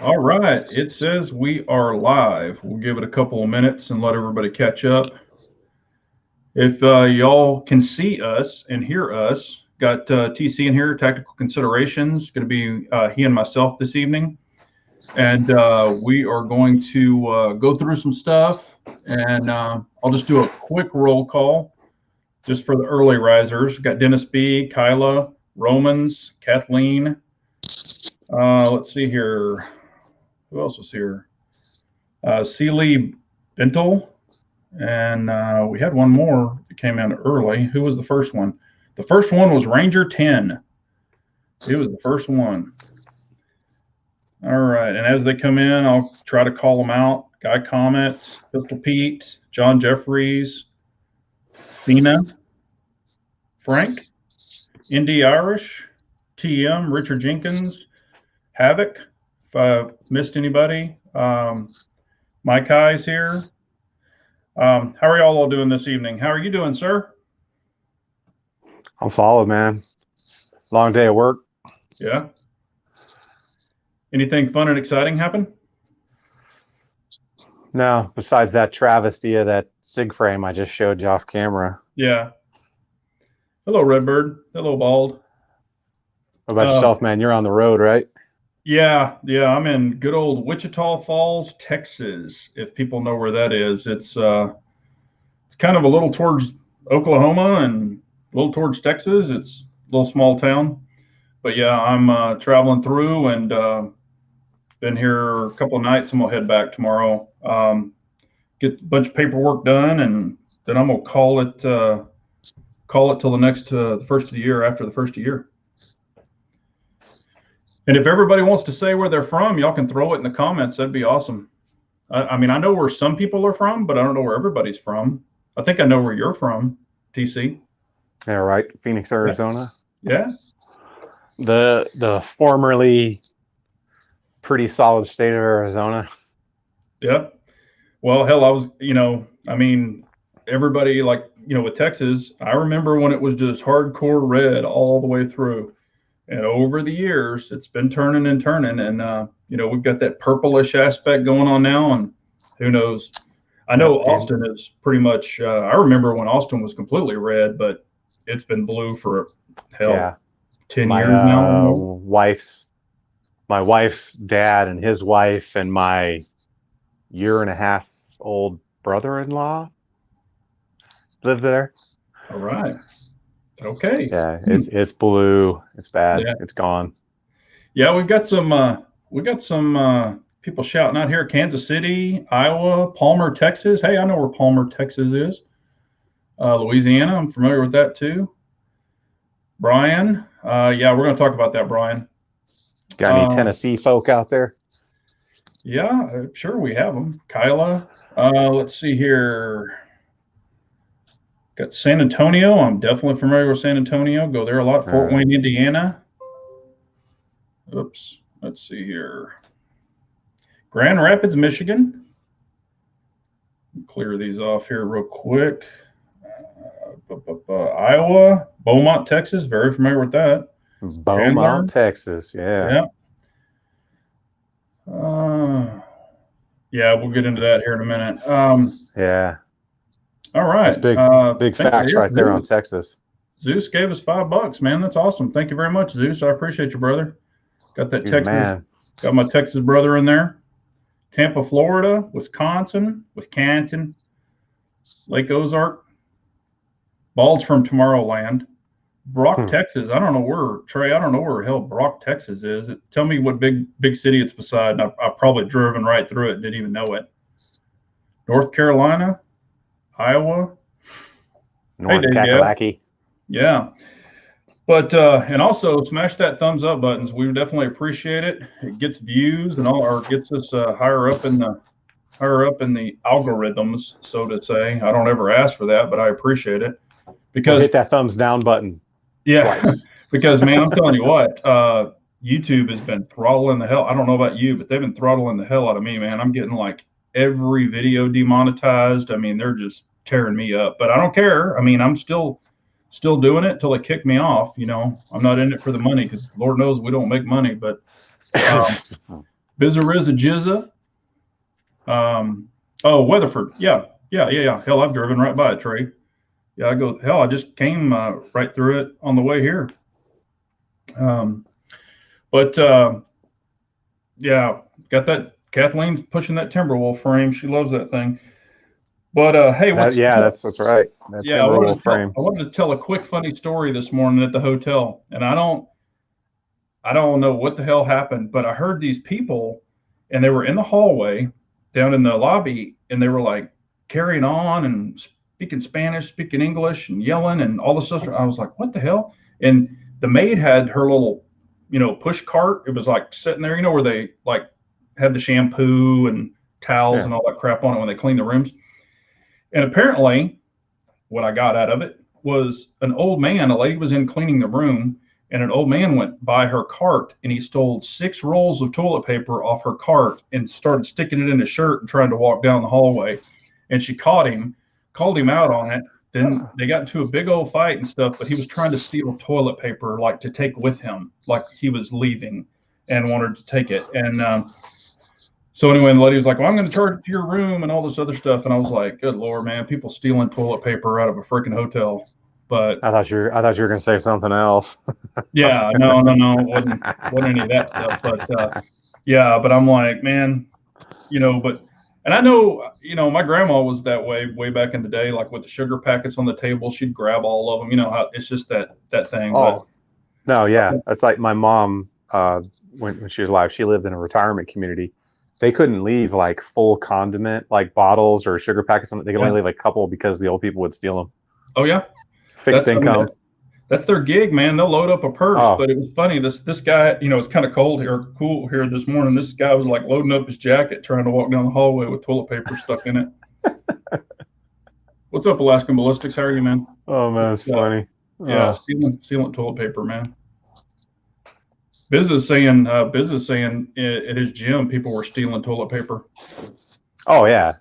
All right, it says we are live. We'll give it a couple of minutes and let everybody catch up. If y'all can see us and hear us, got TC in here, Tactical Considerations, going to be he and myself this evening. And we are going to go through some stuff, and I'll just do a quick roll call just for the early risers. Got Dennis B, Kyla, Romans, Kathleen. Let's see here. Who else was here? Sealy Bentel, and we had one more that came in early. Who was the first one? The first one was Ranger 10. He was the first one. All right, and as they come in, I'll try to call them out. Guy Comet, Pistol Pete, John Jeffries, Dina, Frank, Indy Irish, TM, Richard Jenkins, Havoc. If I missed anybody, Mike High's here. How are y'all all doing this evening? How are you doing, sir? I'm solid, man. Long day of work. Yeah. Anything fun and exciting happen? No, besides that travesty of that SIG frame I just showed you off camera. Yeah. Hello, Redbird. Hello, Bald. What about yourself, man? You're on the road, right? Yeah. I'm in good old Wichita Falls, Texas. If people know where that is, it's kind of a little towards Oklahoma and a little towards Texas. It's a little small town. But yeah, I'm traveling through and been here a couple of nights, and we'll head back tomorrow. Get a bunch of paperwork done, and then I'm gonna call it till the next first of the year, after the first of the year. And if everybody wants to say where they're from, y'all can throw it in the comments. That'd be awesome. I mean, I know where some people are from, but I don't know where everybody's from. I think I know where you're from, TC. Yeah, right. Phoenix, Arizona. Yeah. The formerly pretty solid state of Arizona. Yeah. Well, hell, I was, I mean, everybody, like, with Texas, I remember when it was just hardcore red all the way through. And over the years, it's been turning and turning. And, we've got that purplish aspect going on now. And who knows? I know Austin is pretty much, I remember when Austin was completely red, but it's been blue for, hell, 10 years now. My wife's dad and his wife and my year-and-a-half-old brother-in-law live there. All right. Okay. Yeah, it's blue. It's bad. Yeah. It's gone. Yeah, we've got some people shouting out here: Kansas City, Iowa, Palmer, Texas. Hey, I know where Palmer, Texas is. Louisiana, I'm familiar with that too. Brian, yeah, we're going to talk about that, Brian. Got any Tennessee folk out there? Yeah, sure, we have them. Kyla, let's see here. Got San Antonio. I'm definitely familiar with San Antonio. Go there a lot. Fort Wayne, Indiana. Oops. Let's see here. Grand Rapids, Michigan. Clear these off here real quick. Iowa, Beaumont, Texas. Very familiar with that. Beaumont, Texas. Yeah. Yeah, we'll get into that here in a minute. Yeah. All right. That's big facts right there on Texas. Zeus gave us $5, man. That's awesome. Thank you very much, Zeus. I appreciate you, brother. Got that Texas. Man. Got my Texas brother in there. Tampa, Florida, Wisconsin, Lake Ozark. Bald's from Tomorrowland. Brock, Texas. I don't know where hell Brock, Texas is. Tell me what big city it's beside. I've probably driven right through it and didn't even know it. North Carolina, Iowa, North Kakalaki. Yeah. But and also smash that thumbs up buttons. We definitely appreciate it. It gets views and or gets us higher up in the algorithms, so to say. I don't ever ask for that, but I appreciate it. Because hit that thumbs down button. Yeah. Because man, I'm telling you what, YouTube has been throttling the hell. I don't know about you, but they've been throttling the hell out of me, man. I'm getting like every video demonetized. I mean, they're just tearing me up, but I don't care. I mean, I'm still doing it till they kick me off. I'm not in it for the money, because Lord knows we don't make money, but Bizariza Jizza. Oh, Weatherford. Yeah. Hell, I've driven right by it, Trey. Yeah, I go, hell, I just came right through it on the way here. Um, but yeah, got that. Kathleen's pushing that Timberwolf frame. She loves that thing. But hey, That's right. That yeah, Timberwolf frame. I wanted to tell a quick funny story this morning at the hotel, and I don't know what the hell happened, but I heard these people, and they were in the hallway down in the lobby, and they were like carrying on and speaking Spanish, speaking English, and yelling and all this stuff. I was like, what the hell? And the maid had her little, push cart. It was like sitting there, where they like had the shampoo and towels and all that crap on it when they clean the rooms. And apparently, what I got out of it was an old man. A lady was in cleaning the room, and an old man went by her cart, and he stole 6 rolls of toilet paper off her cart and started sticking it in his shirt and trying to walk down the hallway. And she caught him, called him out on it. Then they got into a big old fight and stuff, but he was trying to steal toilet paper, like to take with him, like he was leaving and wanted to take it. And so anyway, the lady was like, well, I'm going to charge it to your room and all this other stuff. And I was like, good Lord, man, people stealing toilet paper out of a freaking hotel. But I thought you were going to say something else. yeah, no, wasn't any of that stuff. But yeah, but I'm like, man, and I know, my grandma was that way back in the day, like with the sugar packets on the table, she'd grab all of them. You know how it's just that thing. Oh, no, yeah, that's like my mom. When she was alive, she lived in a retirement community. They couldn't leave like full condiment, like bottles or sugar packets. They could only leave a couple because the old people would steal them. Oh yeah, fixed income. That's their gig, man. They'll load up a purse. Oh. But it was funny. This guy, it's kind of cool here this morning. This guy was like loading up his jacket, trying to walk down the hallway with toilet paper stuck in it. What's up, Alaskan Ballistics? How are you, man? Oh man, it's funny. Yeah, stealing toilet paper, man. Biz is saying at his gym, people were stealing toilet paper. Oh yeah,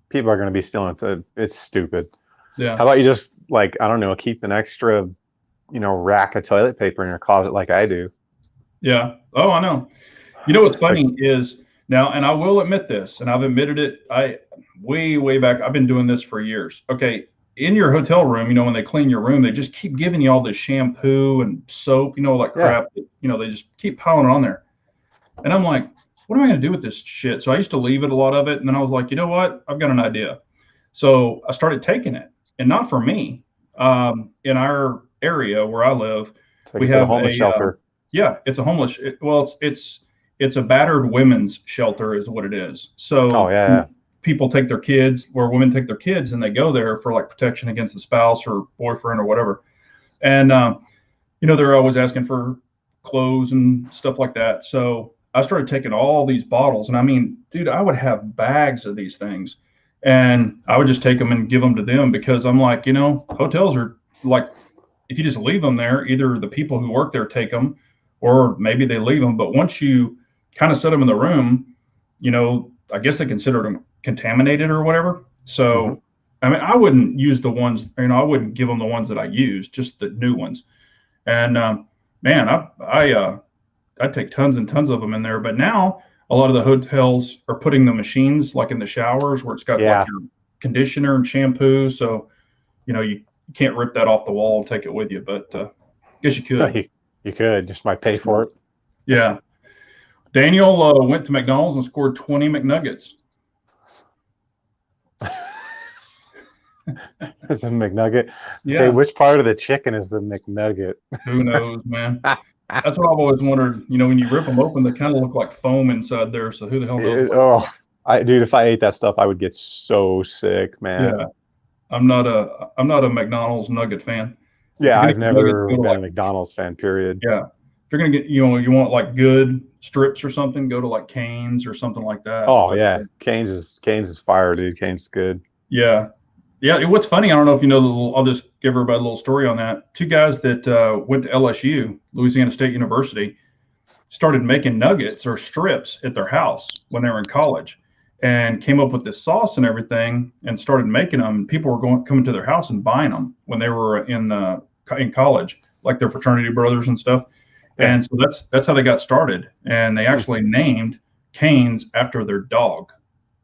people are going to be stealing. It's stupid. Yeah. How about you just keep an extra, rack of toilet paper in your closet like I do. Yeah. Oh, I know. What's funny is now, and I will admit this, and I've admitted it. Way back. I've been doing this for years. Okay. In your hotel room, when they clean your room, they just keep giving you all this shampoo and soap, like crap. Yeah. They just keep piling it on there. And I'm like, what am I going to do with this shit? So I used to leave it, a lot of it. And then I was like, you know what? I've got an idea. So I started taking it, and not for me. In our area where I live, we have a homeless shelter. Yeah, it's a homeless. It's a battered women's shelter, is what it is. So oh yeah. People take their kids, where women take their kids, and they go there for like protection against the spouse or boyfriend or whatever. And they're always asking for clothes and stuff like that. So I started taking all these bottles, and I mean, dude, I would have bags of these things, and I would just take them and give them to them, because I'm like, hotels are like, if you just leave them there, either the people who work there take them, or maybe they leave them. But once you kind of set them in the room, I guess they consider them contaminated or whatever. So, I mean, I wouldn't use the ones, I wouldn't give them the ones that I use, just the new ones. And man, I take tons and tons of them in there. But now a lot of the hotels are putting the machines like in the showers, where it's got like your conditioner and shampoo. So, you can't rip that off the wall and take it with you, but I guess you could. You could. Just might pay for it. Yeah. Daniel went to McDonald's and scored 20 McNuggets. It's a McNugget. Yeah. Okay, which part of the chicken is the McNugget? Who knows, man? That's what I've always wondered. When you rip them open, they kind of look like foam inside there. So who the hell knows? Dude, if I ate that stuff, I would get so sick, man. Yeah. I'm not a McDonald's nugget fan. Yeah, I've never been a McDonald's fan, period. Yeah. If you're gonna get, you want like good strips or something, go to like Cane's or something like that. Oh yeah, Cane's is fire, dude. Cane's is good. Yeah. Yeah. What's funny, I don't know if you know, I'll just give everybody a little story on that. 2 guys that went to LSU, Louisiana State University, started making nuggets or strips at their house when they were in college, and came up with this sauce and everything, and started making them. People were coming to their house and buying them when they were in college, like their fraternity brothers and stuff. Yeah. And so that's how they got started. And they Hmm. actually named Canes after their dog.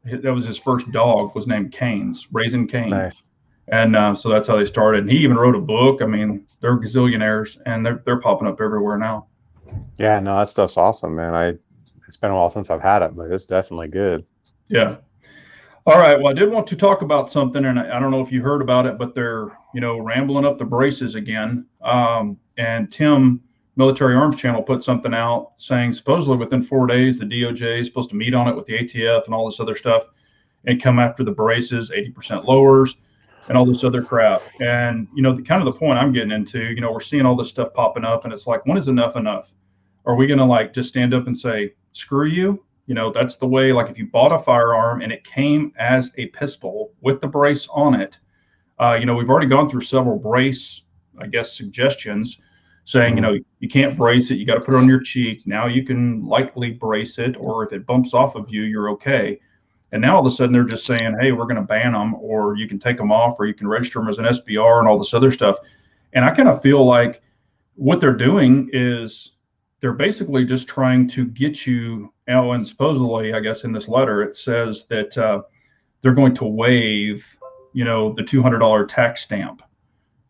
That was his first dog, was named Canes, Raising Cane. Nice. And so that's how they started. And he even wrote a book. I mean, they're gazillionaires, and they're popping up everywhere now. Yeah, no, that stuff's awesome, man. It's been a while since I've had it, but it's definitely good. Yeah. All right. Well, I did want to talk about something, and I don't know if you heard about it, but they're rambling up the braces again. And Tim, Military Arms Channel, put something out saying supposedly within 4 days the DOJ is supposed to meet on it with the ATF and all this other stuff, and come after the braces, 80% lowers, and all this other crap. And the kind of the point I'm getting into, we're seeing all this stuff popping up, and it's like, when is enough enough? Are we going to like just stand up and say, screw you? That's the way. Like, if you bought a firearm and it came as a pistol with the brace on it, we've already gone through several brace, I guess, suggestions saying, Mhm. you can't brace it. You got to put it on your cheek. Now you can likely brace it, or if it bumps off of you, you're okay. And now all of a sudden they're just saying, hey, we're going to ban them, or you can take them off, or you can register them as an SBR and all this other stuff. And I kind of feel like what they're doing is they're basically just trying to get you, and supposedly, I guess in this letter, it says that they're going to waive, the $200 tax stamp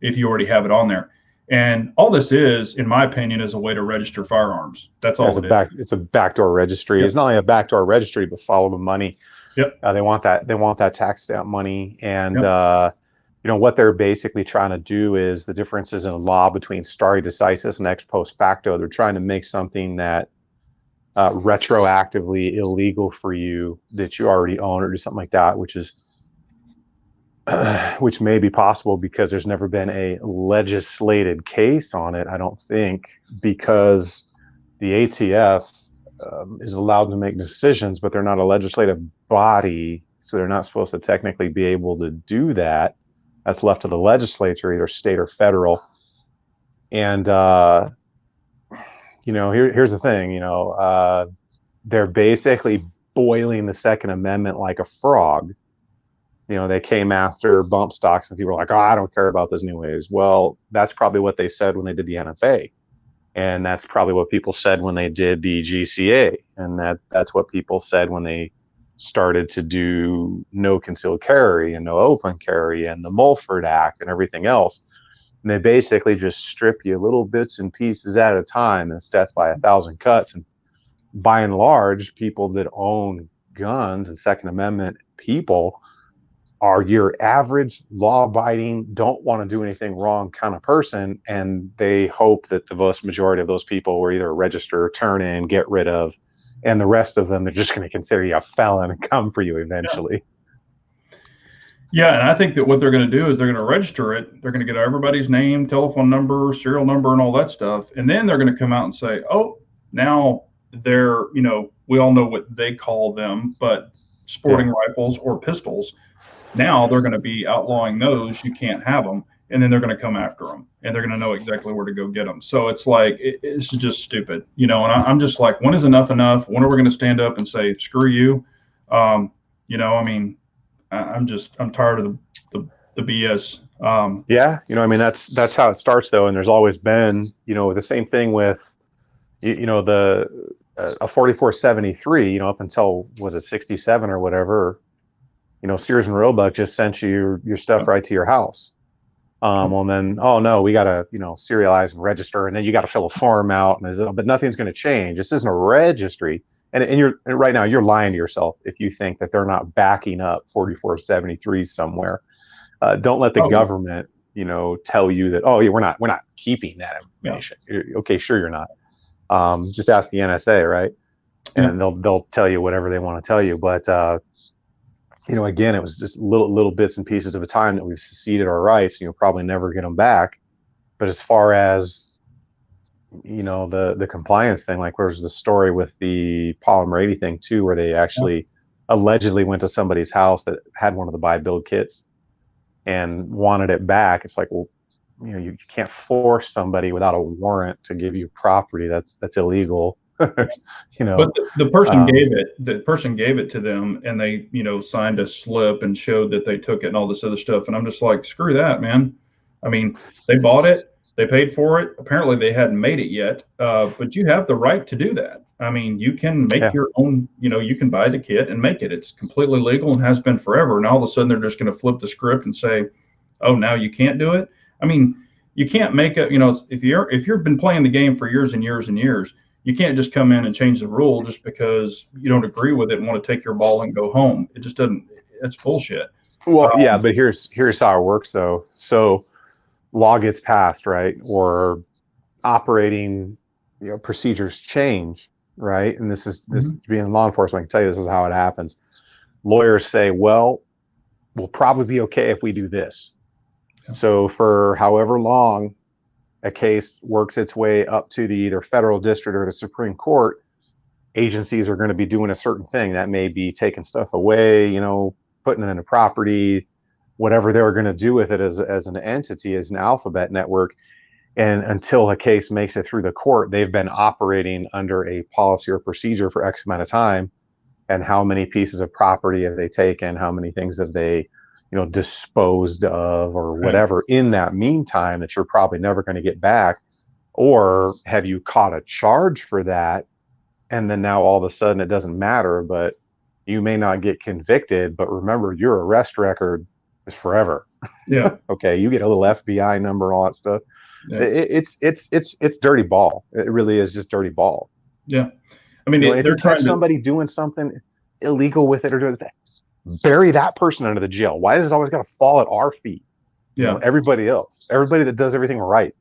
if you already have it on there. And all this is, in my opinion, is a way to register firearms. That's Yeah, all it is. it's a backdoor registry. It's Yep. not only a backdoor registry, but follow the money. Yep. They want that tax stamp money, and Yep. what they're basically trying to do is the differences in law between stare decisis and ex post facto. They're trying to make something that retroactively illegal for you that you already own or do something like that, which is which may be possible because there's never been a legislated case on it. I don't think, because the ATF is allowed to make decisions, but they're not a legislative body, so they're not supposed to technically be able to do that. That's left to the legislature, either state or federal. And here's the thing. They're basically boiling the Second Amendment like a frog. They came after bump stocks, and people were like, "Oh, I don't care about this anyways." Well, that's probably what they said when they did the NFA. And that's probably what people said when they did the GCA, and that's what people said when they started to do no concealed carry and no open carry and the Mulford Act and everything else. And they basically just strip you little bits and pieces at a time, and it's death by a thousand cuts. And by and large, people that own guns and Second Amendment people are your average law-abiding, don't want to do anything wrong kind of person, and they hope that the vast majority of those people will either register, turn in, get rid of, and the rest of them, they're just going to consider you a felon and come for you eventually. Yeah, and I think that what they're going to do is they're going to register it. They're going to get everybody's name, telephone number, serial number, and all that stuff. And then they're going to come out and say, oh, now they're, we all know what they call them, but sporting rifles or pistols. Now they're going to be outlawing those. You can't have them. And then they're going to come after them, and they're going to know exactly where to go get them. So it's like, it's just stupid, and I'm just like, when is enough enough? When are we going to stand up and say, screw you? I mean, I'm tired of the BS. Yeah, that's how it starts though, and there's always been the same thing with the a 4473, up until, was it 67 or whatever. Sears and Roebuck just sent you your stuff right to your house. Well, then, oh no, we got to serialize and register, and then you got to fill a form out, but nothing's going to change. This isn't a registry. And right now you're lying to yourself if you think that they're not backing up 4473 somewhere. Don't let the government, tell you that, oh yeah, we're not keeping that information. Yeah. Okay, sure you're not. Just ask the NSA, right? And they'll tell you whatever they want to tell you. But again, it was just little bits and pieces of a time that we've seceded our rights. You'll probably never get them back. But as far as the compliance thing, like where's the story with the polymer 80 thing too, where they actually allegedly went to somebody's house that had one of the buy build kits and wanted it back. It's like, well, you can't force somebody without a warrant to give you property. That's illegal. But the person gave it to them, and they signed a slip and showed that they took it and all this other stuff. And I'm just like, screw that, man. I mean, they bought it. They paid for it. Apparently, they hadn't made it yet, but you have the right to do that. I mean, you can make Yeah. your own. You can buy the kit and make it. It's completely legal and has been forever. And all of a sudden, they're just going to flip the script and say, "Oh, now you can't do it." I mean, you can't make it. If you've been playing the game for years and years and years, you can't just come in and change the rule just because you don't agree with it and want to take your ball and go home. It just doesn't. It's bullshit. Well, yeah, Um, but here's how it works though. So law gets passed, right? Or operating, procedures change, right? And this mhm. being in law enforcement, I can tell you this is how it happens. Lawyers say, well, we'll probably be okay if we do this. Yeah. So for however long a case works its way up to the either federal district or the Supreme Court, agencies are going to be doing a certain thing. That may be taking stuff away, putting it in a property, whatever they're going to do with it as an entity, as an alphabet network. And until a case makes it through the court, they've been operating under a policy or procedure for X amount of time. And how many pieces of property have they taken? How many things have they, disposed of or Right. whatever in that meantime that you're probably never going to get back? Or have you caught a charge for that? And then now all of a sudden it doesn't matter, but you may not get convicted. But remember, your arrest record is forever. Yeah. Okay, you get a little FBI number, all that stuff. Yeah. It's dirty ball. It really is just dirty ball. Yeah. I mean, If you they're catch trying to. somebody doing something illegal with it or doing that, bury that person under the jail. Why does it always got to fall at our feet? Yeah. Everybody else, everybody that does everything right.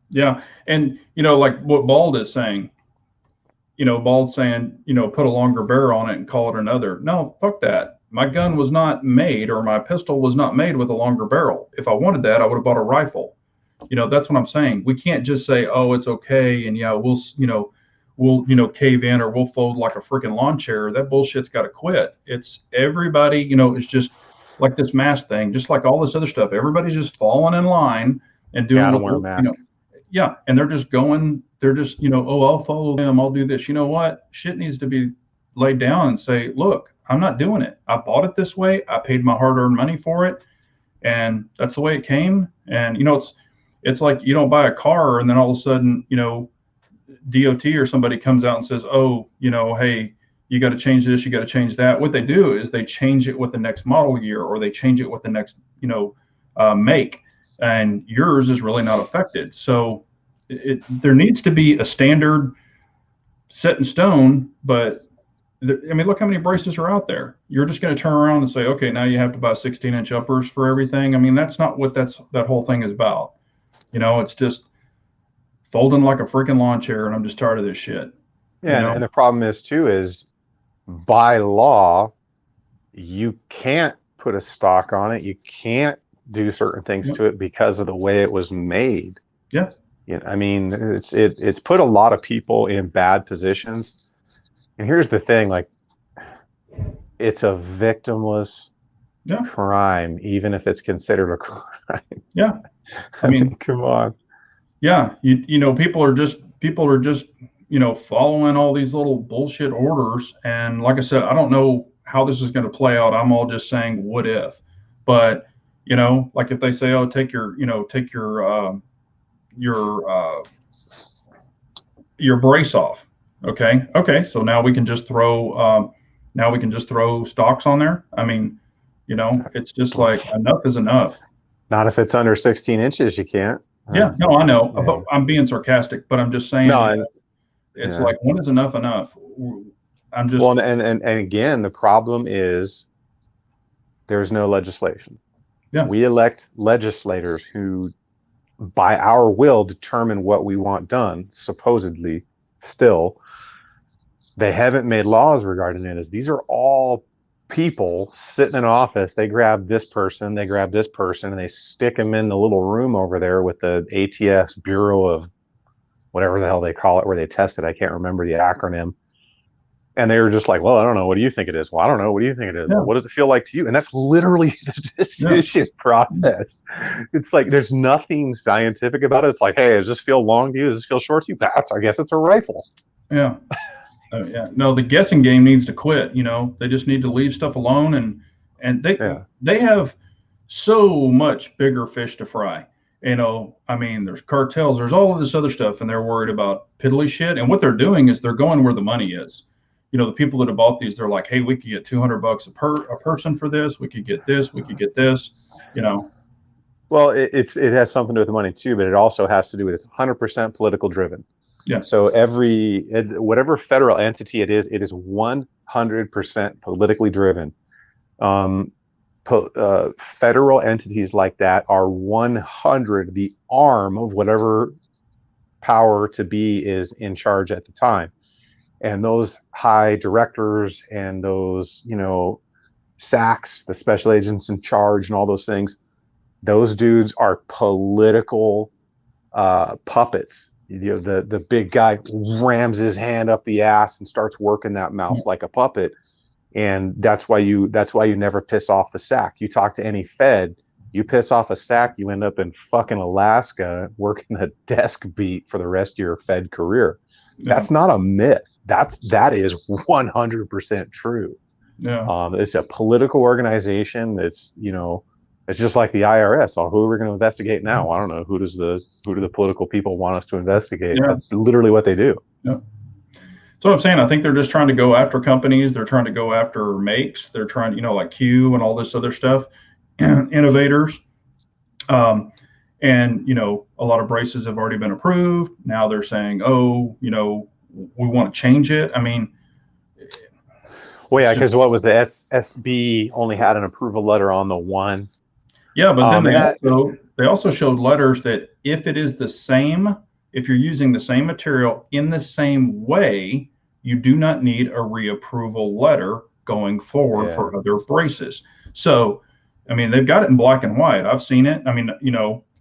Yeah. And like what Bald is saying. Bald saying, put a longer barrel on it and call it another. No, fuck that. My gun was not made, or my pistol was not made with a longer barrel. If I wanted that, I would have bought a rifle. That's what I'm saying. We can't just say, oh, it's okay, and yeah, we'll cave in, or we'll fold like a freaking lawn chair. That bullshit's got to quit. It's everybody, it's just like this mask thing, just like all this other stuff. Everybody's just falling in line and Yeah, doing I don't what wear a mask. yeah, and they're just, oh, I'll follow them, I'll do this. You know what? Shit needs to be laid down and say, look, I'm not doing it. I bought it this way. I paid my hard-earned money for it, and that's the way it came. And it's like you don't buy a car and then all of a sudden, DOT or somebody comes out and says, oh, hey, you got to change this, you got to change that. What they do is they change it with the next model year, or they change it with the next, make, and yours is really not affected. So there needs to be a standard set in stone, but I mean, look how many braces are out there. You're just going to turn around and say, okay, now you have to buy 16-inch uppers for everything. I mean, that's not what that whole thing is about. It's just folding like a freaking lawn chair, and I'm just tired of this shit. Yeah, and the problem is too is by law, you can't put a stock on it. You can't do certain things to it because of the way it was made. Yeah. I mean, it's put a lot of people in bad positions. And here's the thing, like, it's a victimless crime, even if it's considered a crime. Yeah. I mean, come on. Yeah. People are just following all these little bullshit orders. And like I said, I don't know how this is going to play out. I'm all just saying, what if? But, like if they say, oh, take your brace off. Okay. So now we can just throw stocks on there. I mean, it's just like enough is enough. Not if it's under 16 inches, you can't. Yeah, no, I know. Yeah. I'm being sarcastic, but I'm just saying. No, it's like, when is enough enough? I'm just. Well, and again, the problem is there's no legislation. Yeah. We elect legislators who, by our will, determine what we want done. Supposedly, still, they haven't made laws regarding this. These are all people sitting in office. They grab this person, and they stick them in the little room over there with the ATS Bureau of whatever the hell they call it, where they test it. I can't remember the acronym. And they were just like, well, I don't know. What do you think it is? Well, I don't know. What do you think it is? Yeah. Well, what does it feel like to you? And that's literally the decision process. It's like, there's nothing scientific about it. It's like, hey, does this feel long to you? Does this feel short to you? I guess it's a rifle. Yeah. Yeah. No, the guessing game needs to quit. They just need to leave stuff alone, and they have so much bigger fish to fry. I mean, there's cartels, there's all of this other stuff, and they're worried about piddly shit. And what they're doing is they're going where the money is. The people that have bought these, they're like, hey, we could get $200 a person for this. We could get this. We could get this. You know. Well, it has something to do with the money too, but it also has to do with it's 100% political driven. Yeah. So whatever federal entity it is 100% politically driven. Federal entities like that are 100 the arm of whatever power to be is in charge at the time. And those high directors and those, SACs, the special agents in charge and all those things, those dudes are political puppets. The big guy rams his hand up the ass and starts working that mouse like a puppet. And that's why you never piss off the SAC. You talk to any Fed, you piss off a SAC, you end up in fucking Alaska working a desk beat for the rest of your Fed career. Yeah. That's not a myth. That is 100% true. Yeah. It's a political organization. It's it's just like the IRS. Who are we going to investigate now? I don't know. Who do the political people want us to investigate? Yeah. That's literally what they do. Yeah. So I'm saying, I think they're just trying to go after companies. They're trying to go after makes. They're trying, like Q and all this other stuff, innovators. And, a lot of braces have already been approved. Now they're saying, oh, we want to change it. I mean. Well, yeah, because what was the SB only had an approval letter on the one. Yeah, but then they also showed letters that if it is the same, if you're using the same material in the same way, you do not need a reapproval letter going forward for other braces. So, I mean, they've got it in black and white. I've seen it. I mean,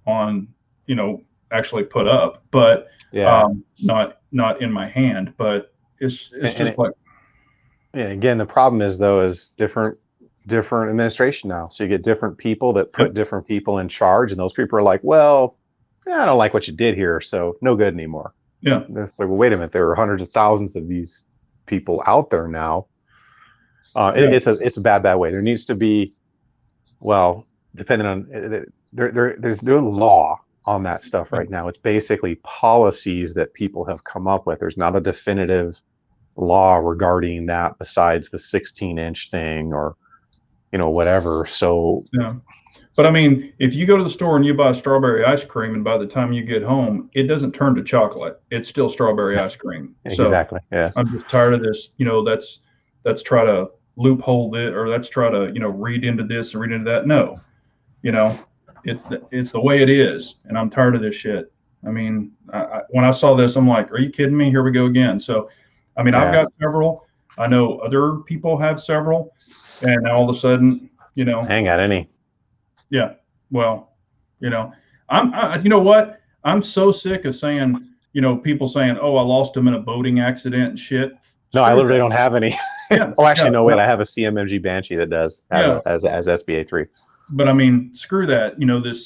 on, actually put up, but not in my hand. But it's just like. Yeah. Again, the problem is different administration now. So you get different people that put different people in charge, and those people are like, well, I don't like what you did here, so no good anymore. Yeah. It's like, well, wait a minute, there are hundreds of thousands of these people out there now. It's a bad way. There needs to be, well, depending on there's no law on that stuff right now. It's basically policies that people have come up with. There's not a definitive law regarding that besides the 16-inch thing or whatever. So yeah. But I mean, if you go to the store and you buy strawberry ice cream, and by the time you get home, it doesn't turn to chocolate. It's still strawberry ice cream. Exactly. So yeah. I'm just tired of this. Let's try to loophole it, or let's try to read into this and read into that. No, it's the way it is, and I'm tired of this shit. I mean, when I saw this, I'm like, are you kidding me? Here we go again. So, I mean, I've got several. I know other people have several, and all of a sudden, I ain't got any. Yeah. Well, I'm you know what? I'm so sick of saying, people saying, oh, I lost him in a boating accident and shit. No, I literally don't have any. Yeah. Oh, actually, no, wait, I have a CMMG Banshee that does as SBA3. But I mean, screw that.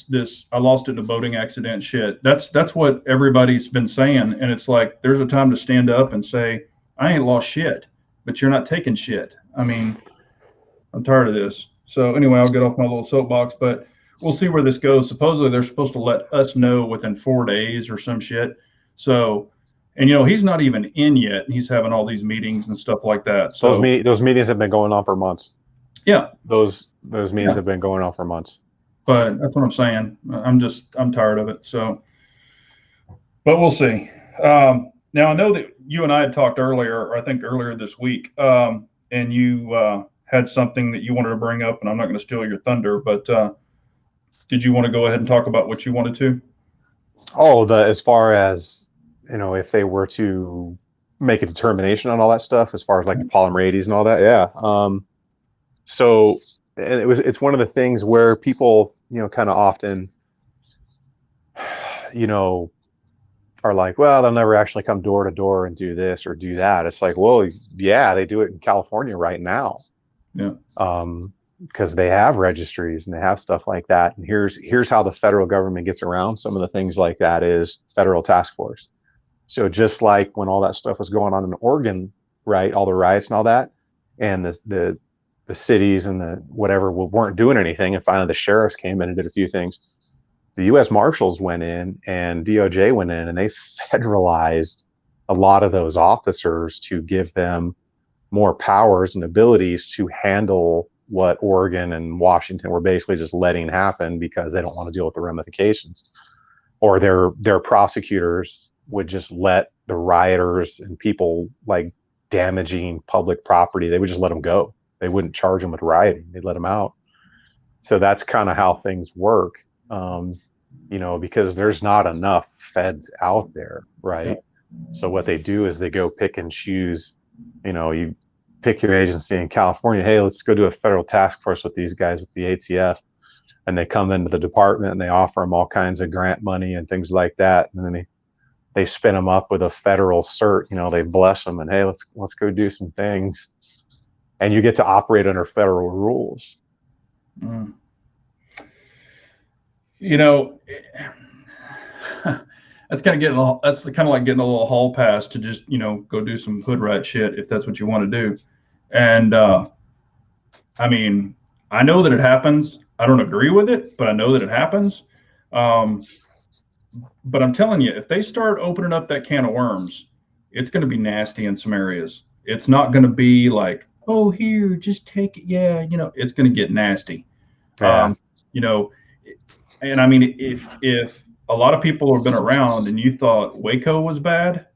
This I lost it in a boating accident shit. That's what everybody's been saying. And it's like, there's a time to stand up and say, I ain't lost shit, but you're not taking shit. I mean, I'm tired of this. So anyway, I'll get off my little soapbox, but we'll see where this goes. Supposedly they're supposed to let us know within 4 days or some shit. So, and he's not even in yet. He's having all these meetings and stuff like that. So those meetings have been going on for months. Yeah. Those meetings have been going on for months. But that's what I'm saying. I'm tired of it. So, but we'll see. Now I know that you and I had talked earlier, or I think earlier this week, and you had something that you wanted to bring up, and I'm not going to steal your thunder, but did you want to go ahead and talk about what you wanted to? Oh, as far as, if they were to make a determination on all that stuff, as far as like the polymer 80s and all that. Yeah. So it's one of the things where people, kind of often, are like, well, they'll never actually come door to door and do this or do that. It's like, well, yeah, they do it in California right now. Yeah. Because they have registries and they have stuff like that. And here's how the federal government gets around some of the things like that is federal task force. So just like when all that stuff was going on in Oregon, right, all the riots and all that, and the cities and the whatever weren't doing anything, and finally the sheriffs came in and did a few things. the U.S. Marshals went in and DOJ went in and they federalized a lot of those officers to give them more powers and abilities to handle what Oregon and Washington were basically just letting happen because they don't want to deal with the ramifications. Or their prosecutors would just let the rioters and people like damaging public property, they would just let them go. They wouldn't charge them with rioting. They'd let them out. So that's kind of how things work, because there's not enough feds out there, right? So what they do is they go pick and choose. You pick your agency in California. Hey, let's go do a federal task force with these guys with the ATF, and they come into the department and they offer them all kinds of grant money and things like that, and then they spin them up with a federal cert. They bless them and hey, let's go do some things, and you get to operate under federal rules. Mm. That's kind of like getting a little hall pass to just go do some hood rat shit if that's what you want to do. And I mean, I know that it happens. I don't agree with it, but I know that it happens. But I'm telling you, if they start opening up that can of worms, it's going to be nasty in some areas. It's not going to be like, oh, here, just take it. Yeah, it's going to get nasty. Yeah. And I mean, if a lot of people have been around and you thought Waco was bad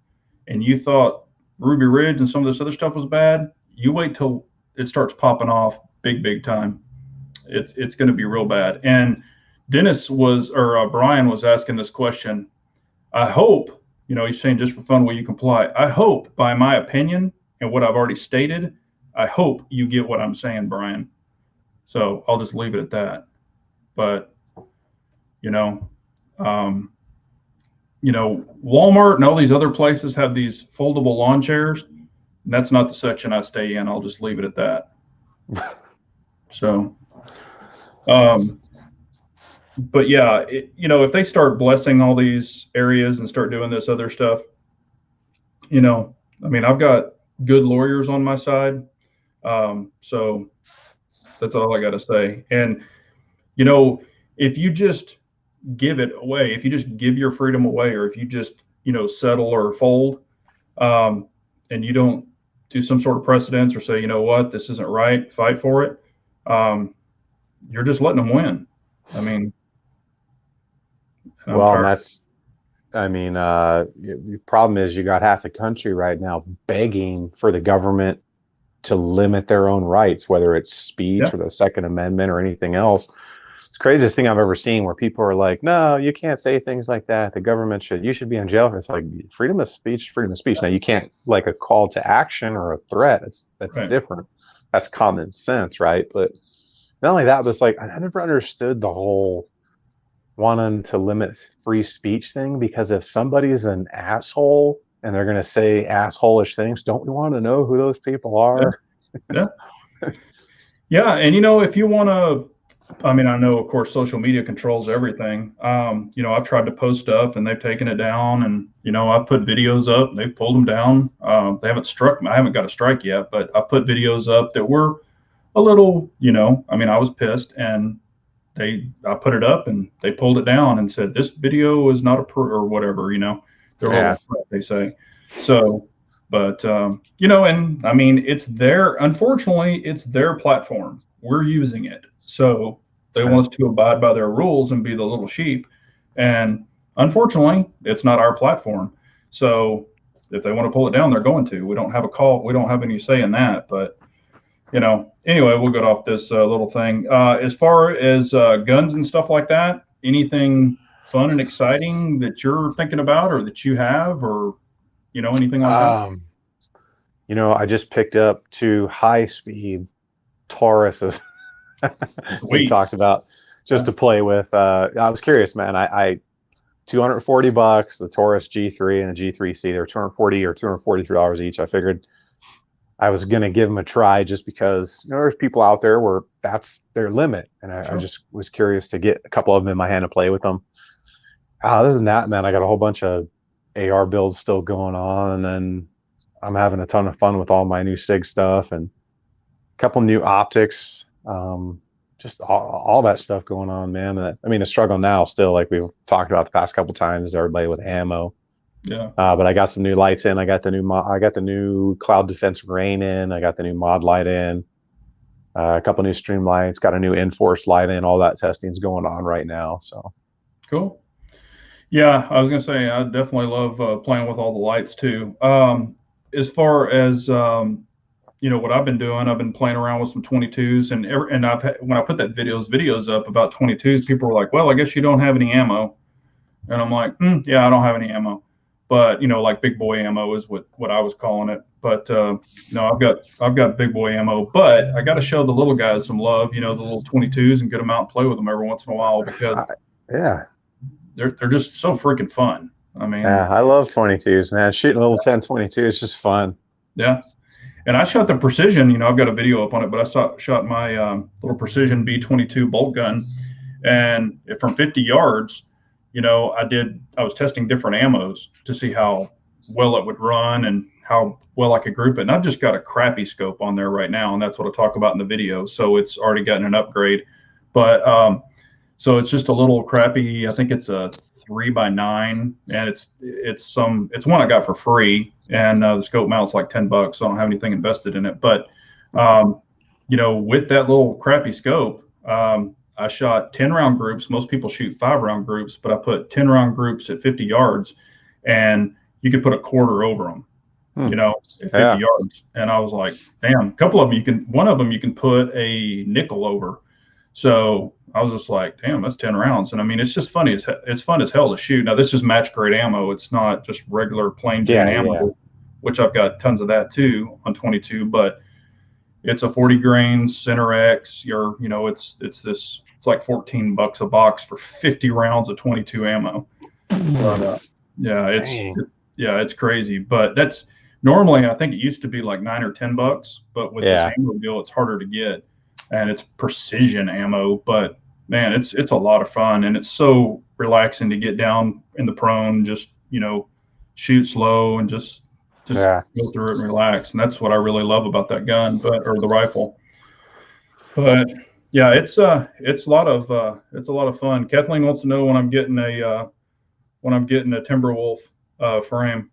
and you thought Ruby Ridge and some of this other stuff was bad, you wait till it starts popping off big time. It's going to be real bad. And Brian was asking this question. I hope, he's saying just for fun, will you comply? I hope, by my opinion and what I've already stated, I hope you get what I'm saying, Brian. So I'll just leave it at that. But, Walmart and all these other places have these foldable lawn chairs. And that's not the section I stay in. I'll just leave it at that. So, but yeah, if they start blessing all these areas and start doing this other stuff, I mean, I've got good lawyers on my side. So that's all I got to say. And, if you just give it away, if you just give your freedom away, or if you just, settle or fold, and you don't do some sort of precedence or say, what, this isn't right, fight for it, you're just letting them win. I mean, well, the problem is you got half the country right now begging for the government to limit their own rights, whether it's speech or the Second Amendment or anything else. It's the craziest thing I've ever seen, where people are like, no, you can't say things like that. The government you should be in jail. It's like freedom of speech. Now you can't, like, a call to action or a threat. That's right. Different. That's common sense, right? But not only that, but it's like, I never understood the whole wanting to limit free speech thing, because if somebody's an asshole and they're going to say asshole-ish things, don't we want to know who those people are? Yeah. And if you want to, I mean, I know, of course, social media controls everything. I've tried to post stuff and they've taken it down, and I've put videos up and they've pulled them down. They haven't struck me. I haven't got a strike yet, but I put videos up that were a little, I mean, I was pissed, and I put it up and they pulled it down and said, this video is not or whatever, they're they say. So, but, and I mean, unfortunately, it's their platform. We're using it. So they want us to abide by their rules and be the little sheep. And unfortunately, it's not our platform. So if they want to pull it down, they're going to. We don't have a call. We don't have any say in that. But, anyway, we'll get off this little thing. As far as guns and stuff like that, anything fun and exciting that you're thinking about or that you have, or, anything like that? I just picked up 2 high-speed Tauruses. We talked about just to play with. I was curious, man. I $240, the Taurus G3 and the G3C. They're $240 or $243 each. I figured I was gonna give them a try just because there's people out there where that's their limit, and I just was curious to get a couple of them in my hand to play with them. Other than that, man, I got a whole bunch of AR builds still going on, and then I'm having a ton of fun with all my new SIG stuff and a couple new optics. just all that stuff going on, man. I mean, the struggle now still, like we've talked about the past couple times, is everybody with ammo. Yeah. But I got some new lights in. I got the new cloud defense rain in. I got the new mod light in. A couple new stream lights. Got a new Enforce light in. All that testing's going on right now. So Cool. Yeah, I was gonna say I definitely love playing with all the lights too. As far as what I've been doing, I've been playing around with some 22s, and when I put that videos up about 22s, people were like, "Well, I guess you don't have any ammo," and I'm like, "Yeah, I don't have any ammo." But like big boy ammo is what I was calling it. But no, I've got big boy ammo, but I got to show the little guys some love, the little 22s, and get them out and play with them every once in a while because yeah, they're just so freaking fun. I mean, yeah, I love 22s, man. Shooting a little 10-22 is just fun. yeah. And I shot the precision. I've got a video up on it, but shot my little precision B22 bolt gun, and from 50 yards, I was testing different ammos to see how well it would run and how well I could group it. And I've just got a crappy scope on there right now, and that's what I talk about in the video. So it's already gotten an upgrade, but so it's just a little crappy. I think it's a 3x9, and it's one I got for free, and the scope mount's like $10, so I don't have anything invested in it. But with that little crappy scope, I shot 10-round groups. Most people shoot 5-round groups, but I put 10-round groups at 50 yards, and you could put a quarter over them, at 50 yards. And I was like, damn, a couple of them one of them you can put a nickel over. So I was just like, damn, that's 10 rounds. And I mean, it's just funny. It's fun as hell to shoot. Now, this is match grade ammo. It's not just regular plain Jane ammo, which I've got tons of that too on 22, but it's a 40 grain center X. It's like $14 a box for 50 rounds of 22 ammo. But yeah, it's crazy. But that's normally, I think it used to be like $9 or $10, but with this ammo deal, it's harder to get. And it's precision ammo, but man, it's a lot of fun, and it's so relaxing to get down in the prone, just shoot slow and just go through it and relax. And that's what I really love about that gun, or the rifle. But yeah, it's a lot of fun. Kathleen wants to know when I'm getting a Timberwolf frame.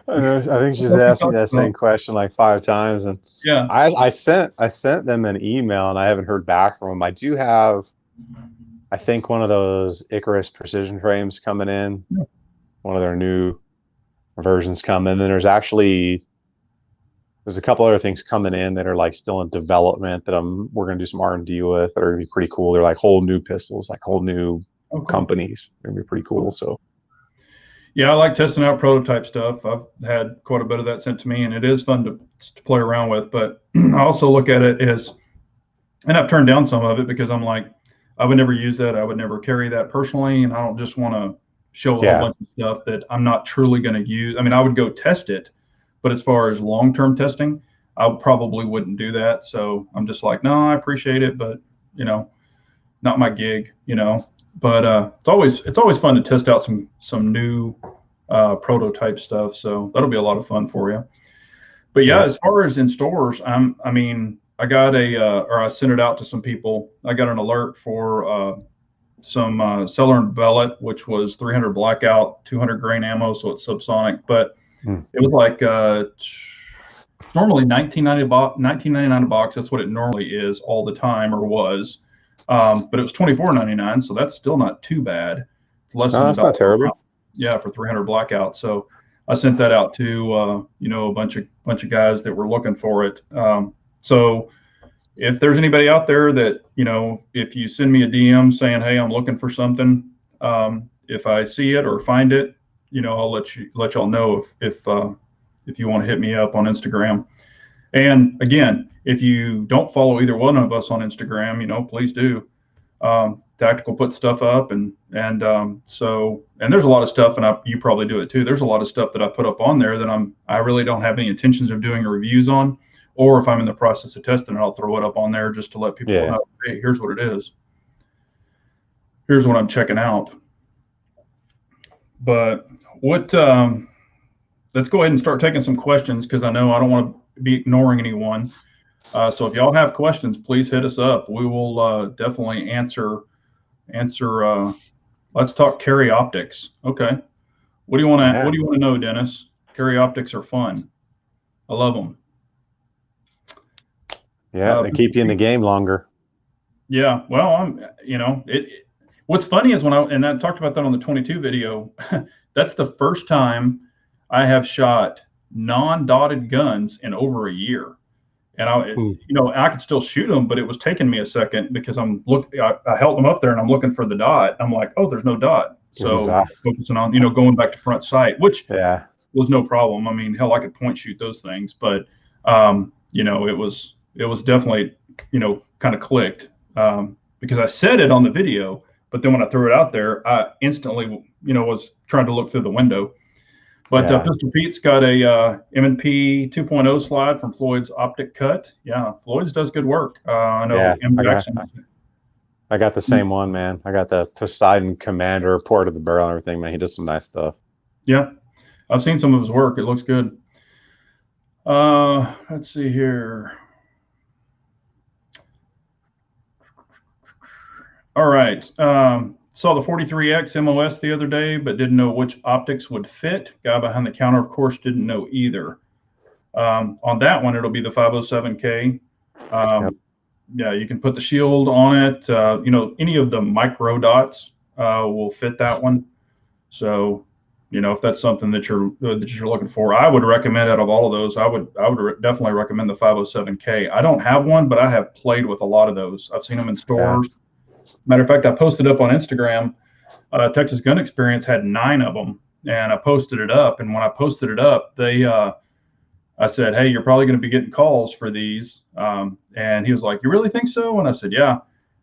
I think she's asked me that same question like 5 times, and yeah, I sent them an email, and I haven't heard back from them. I do have, I think, one of those Icarus precision frames coming in, one of their new versions coming, and there's a couple other things coming in that are like still in development that we're gonna do some R&D with that are gonna be pretty cool. They're like whole new pistols, like whole new companies. They're gonna be pretty cool. So yeah, I like testing out prototype stuff. I've had quite a bit of that sent to me, and it is fun to play around with. But I also look at it as, and I've turned down some of it because I'm like, I would never use that. I would never carry that personally, and I don't just want to show a whole bunch of stuff that I'm not truly going to use. I mean, I would go test it, but as far as long-term testing, I probably wouldn't do that. So I'm just like, no, I appreciate it, but not my gig. But it's always fun to test out some new prototype stuff. So that'll be a lot of fun for you. But yeah, as far as in stores, I got I sent it out to some people. I got an alert for some Seller and Bellet, which was 300 blackout, 200 grain ammo, so it's subsonic. But it was like it's normally $19.99 a box. That's what it normally is all the time, or was. But it was $24.99, so that's still not too bad. It's less than that's not terrible. Yeah, for 300 blackout. So I sent that out to a bunch of guys that were looking for it. So if there's anybody out there that if you send me a DM saying, hey, I'm looking for something, if I see it or find it, I'll let y'all know if you want to hit me up on Instagram. And again, if you don't follow either one of us on Instagram, please do. Tactical put stuff up, and there's a lot of stuff, and you probably do it too. There's a lot of stuff that I put up on there that I really don't have any intentions of doing reviews on, or if I'm in the process of testing it, I'll throw it up on there just to let people know, hey, here's what it is. Here's what I'm checking out. But let's go ahead and start taking some questions, because I know I don't want to be ignoring anyone. So if y'all have questions, please hit us up. We will definitely answer. Let's talk carry optics. Okay. What Yeah. do you want to know, Dennis? Carry optics are fun. I love them. Yeah, they keep you in the game longer. Yeah. Well, what's funny is and I talked about that on the 22 video. That's the first time I have shot non-dotted guns in over a year. And Hmm. I could still shoot them, but it was taking me a second because I held them up there and I'm looking for the dot. I'm like, oh, there's no dot. There's no So doubt. focusing on, going back to front sight, which Yeah. was no problem. I mean, hell, I could point shoot those things, but it was definitely, kind of clicked because I said it on the video, but then when I threw it out there, I instantly, was trying to look through the window. But Yeah. Pistol Pete's got a M&P 2.0 slide from Floyd's Optic Cut. Yeah, Floyd's does good work. I Yeah. know M. Jackson. I got the same one, man. I got the Poseidon Commander port of the barrel and everything, man. He does some nice stuff. Yeah, I've seen some of his work. It looks good. Let's see here. All right. Saw the 43X MOS the other day, but didn't know which optics would fit. Guy behind the counter, of course, didn't know either. On that one, it'll be the 507K. Yep. Yeah, you can put the shield on it. Any of the micro dots will fit that one. So, if that's something that you're looking for, I would recommend out of all of those. I would definitely recommend the 507K. I don't have one, but I have played with a lot of those. I've seen them in stores. Yeah. Matter of fact, I posted up on Instagram. Texas Gun Experience had 9 of them, and I posted it up. And when I posted it up, I said, "Hey, you're probably going to be getting calls for these." And he was like, "You really think so?" And I said, "Yeah."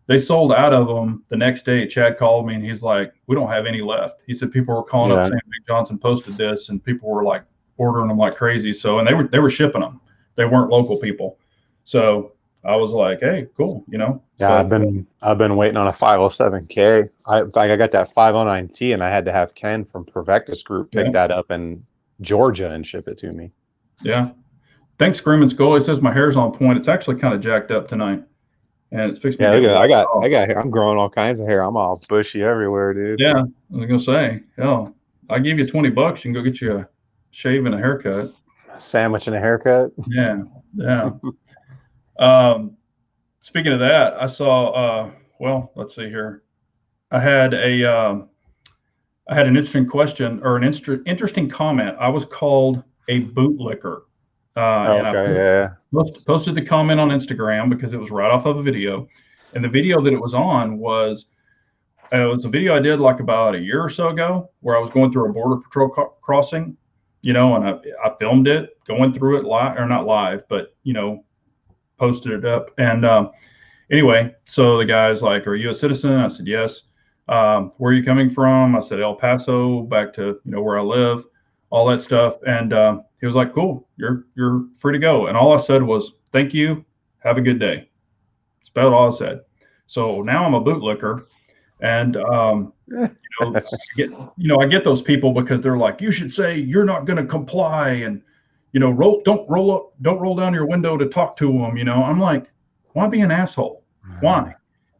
They sold out of them the next day. Chad called me and he's like, "We don't have any left." He said people were calling up saying Big Johnson posted this, and people were like ordering them like crazy. So, and they were shipping them. They weren't local people. So I was like, "Hey, cool," Yeah, But I've been waiting on a 507K. I got that 509T, and I had to have Ken from Provectus Group pick that up in Georgia and ship it to me. Yeah. Thanks, Screaming Skull. He says my hair's on point. It's actually kind of jacked up tonight, and it's fixing to get. I'm growing all kinds of hair. I'm all bushy everywhere, dude. Yeah, I was gonna say, hell, I give you $20, you can go get you a shave and a haircut. A sandwich and a haircut. Yeah, yeah. Speaking of that, I saw. Well, let's see here. I had an interesting question or an interesting comment. I was called a bootlicker. And I posted the comment on Instagram because it was right off of a video. And the video that it was on was a video I did like about a year or so ago where I was going through a border patrol crossing, and I filmed it going through it live, or not live, but, posted it up. And anyway, so the guy's like, "Are you a citizen?" I said, "Yes." "Where are you coming from?" I said, "El Paso, back to, where I live," all that stuff. And he was like, "Cool, you're free to go." And all I said was, "Thank you, have a good day." That's about all I said. So now I'm a bootlicker, and I get those people because they're like, "You should say you're not going to comply," and don't roll down your window to talk to them. I'm like, why be an asshole? Why?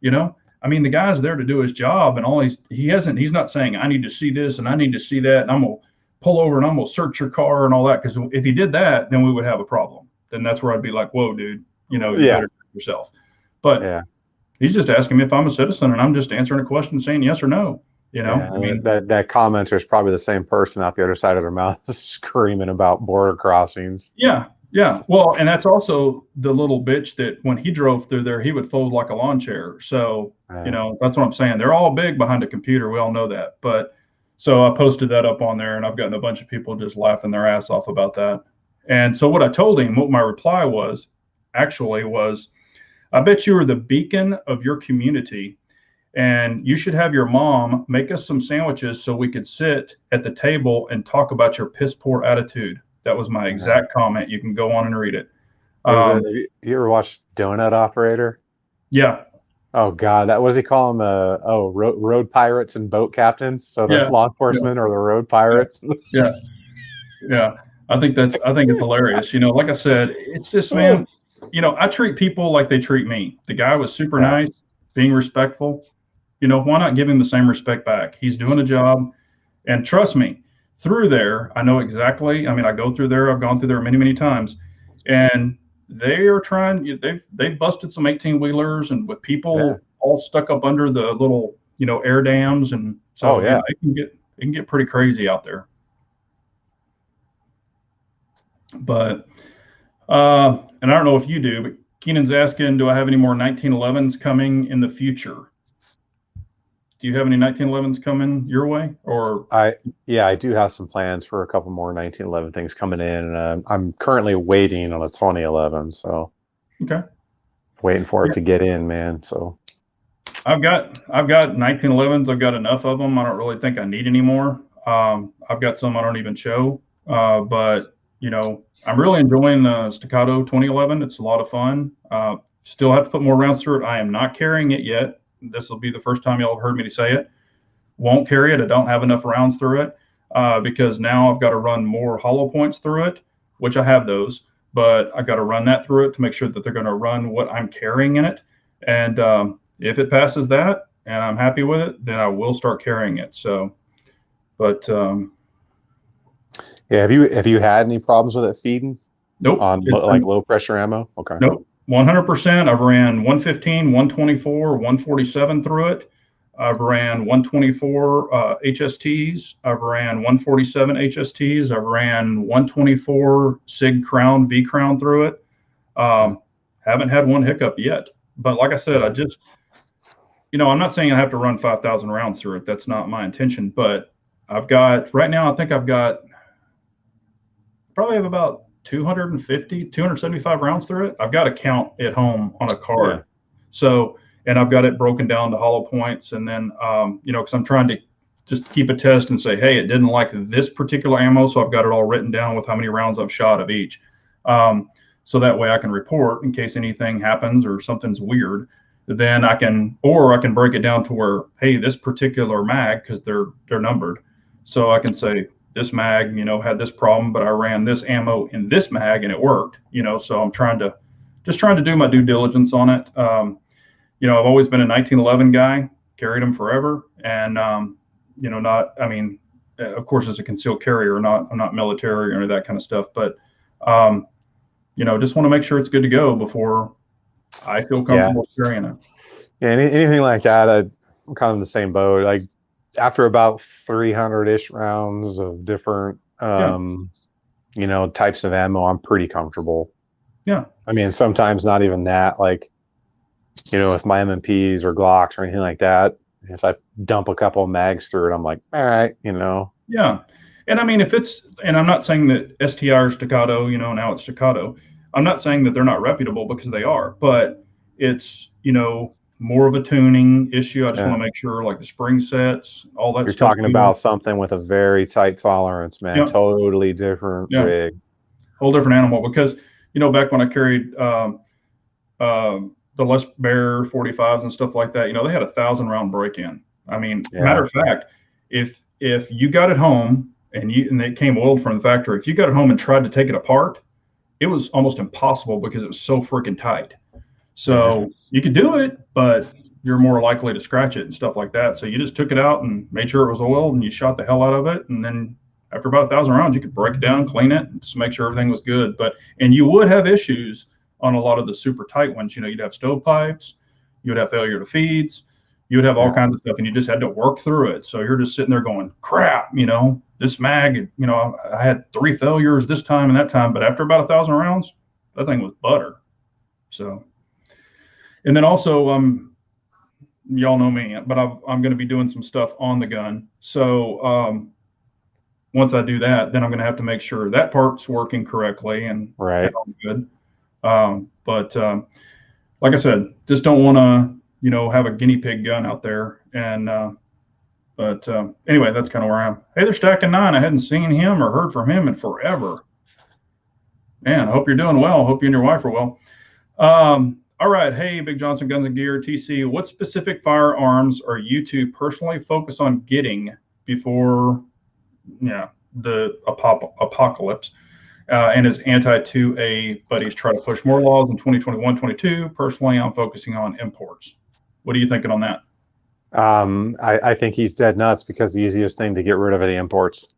I mean, the guy's there to do his job, and he's not saying I need to see this and I need to see that, and I'm gonna pull over and I'm gonna search your car and all that. Because if he did that, then we would have a problem. Then that's where I'd be like, "Whoa, dude, you better do it yourself." But he's just asking me if I'm a citizen, and I'm just answering a question saying yes or no. I mean, that commenter is probably the same person out the other side of their mouth screaming about border crossings. Yeah. Well, and that's also the little bitch that when he drove through there, he would fold like a lawn chair. So, that's what I'm saying. They're all big behind a computer. We all know that. But so I posted that up on there, and I've gotten a bunch of people just laughing their ass off about that. And so what I told him, what my reply was, "I bet you are the beacon of your community. And you should have your mom make us some sandwiches so we could sit at the table and talk about your piss poor attitude." That was my exact comment. You can go on and read it. You ever watched Donut Operator? Yeah. Oh God, what does he call them? Road pirates and boat captains. So the law enforcement or the road pirates. Yeah. I think it's hilarious. Like I said, it's just, man, I treat people like they treat me. The guy was super Yeah. nice, being respectful. Why not give him the same respect back? He's doing a job. And trust me, through there, I know exactly. I mean, I go through there. I've gone through there many, many times, and they are trying. They've busted some 18-wheelers and with Yeah. people all stuck up under the little air dams, and Oh so yeah. it can get pretty crazy out there. But and I don't know if you do, but Keenan's asking, do I have any more 1911s coming in the future? Do you have any 1911s coming your way, or I do have some plans for a couple more 1911 things coming in, and I'm currently waiting on a 2011, so okay? waiting for it to get in, man. So I've got 1911s. I've got enough of them. I don't really think I need any more. I've got some I don't even show, but I'm really enjoying the Staccato 2011. It's a lot of fun. Still have to put more rounds through it. I am not carrying it yet. This will be the first time y'all have heard me say it. Won't carry it. I don't have enough rounds through it because now I've got to run more hollow points through it, which I have those, but I got to run that through it to make sure that they're going to run what I'm carrying in it. And if it passes that and I'm happy with it, then I will start carrying it. So, but yeah, have you had any problems with it feeding nope. on like low pressure ammo? Okay. Nope. 100%. I've ran 115, 124, 147 through it. I've ran 124 HSTs. I've ran 147 HSTs. I've ran 124 SIG Crown, V Crown through it. Haven't had one hiccup yet. But like I said, I'm not saying I have to run 5,000 rounds through it. That's not my intention. But right now, I think I've got probably have about 250, 275 rounds through it. I've got a count at home on a card. Yeah. So, and I've got it broken down to hollow points. And then, because I'm trying to just keep a test and say, hey, it didn't like this particular ammo. So I've got it all written down with how many rounds I've shot of each. So that way I can report in case anything happens or something's weird. Then I can break it down to where, hey, this particular mag, because they're numbered. So I can say, this mag, had this problem, but I ran this ammo in this mag and it worked, so I'm trying to do my due diligence on it. I've always been a 1911 guy, carried them forever. And, of course, as a concealed carrier, I'm not military or any of that kind of stuff, but, just want to make sure it's good to go before I feel comfortable carrying it. Yeah. Anything like that, I'm kind of in the same boat. Like, after about 300-ish rounds of different, types of ammo, I'm pretty comfortable. Yeah. I mean, sometimes not even that. Like, with my M&Ps or Glocks or anything like that, if I dump a couple of mags through it, I'm like, all right, Yeah. And I mean, and I'm not saying that STI or Staccato, now it's Staccato. I'm not saying that they're not reputable because they are, but it's, more of a tuning issue. I just want to make sure, like the spring sets, all that. You're talking about something with a very tight tolerance, man. Totally different rig. Whole different animal. Because back when I carried the Les Bear 45s and stuff like that, they had 1,000-round break-in. I mean, matter of fact, if you got it home and it came oiled from the factory, if you got it home and tried to take it apart, it was almost impossible because it was so freaking tight. So you could do it, but you're more likely to scratch it and stuff like that. So you just took it out and made sure it was oiled and you shot the hell out of it. And then after about 1,000 rounds, you could break it down, clean it, and just make sure everything was good. And you would have issues on a lot of the super tight ones. You'd have stovepipes, you would have failure to feeds, you would have all kinds of stuff, and you just had to work through it. So you're just sitting there going, crap, this mag, I had 3 failures this time and that time, but after about 1,000 rounds, that thing was butter. So. And then also, y'all know me, but I'm going to be doing some stuff on the gun. So once I do that, then I'm going to have to make sure that part's working correctly and all good. But like I said, just don't want to, have a guinea pig gun out there. And but anyway, that's kind of where I am. Hey, they're stacking 9. I hadn't seen him or heard from him in forever. Man, I hope you're doing well. I hope you and your wife are well. All right. Hey, Big Johnson Guns and Gear, TC, what specific firearms are you two personally focused on getting before the apocalypse? and is anti-2A, but he's trying to push more laws in 2021-22. Personally, I'm focusing on imports. What are you thinking on that? I think he's dead nuts, because the easiest thing to get rid of are the imports.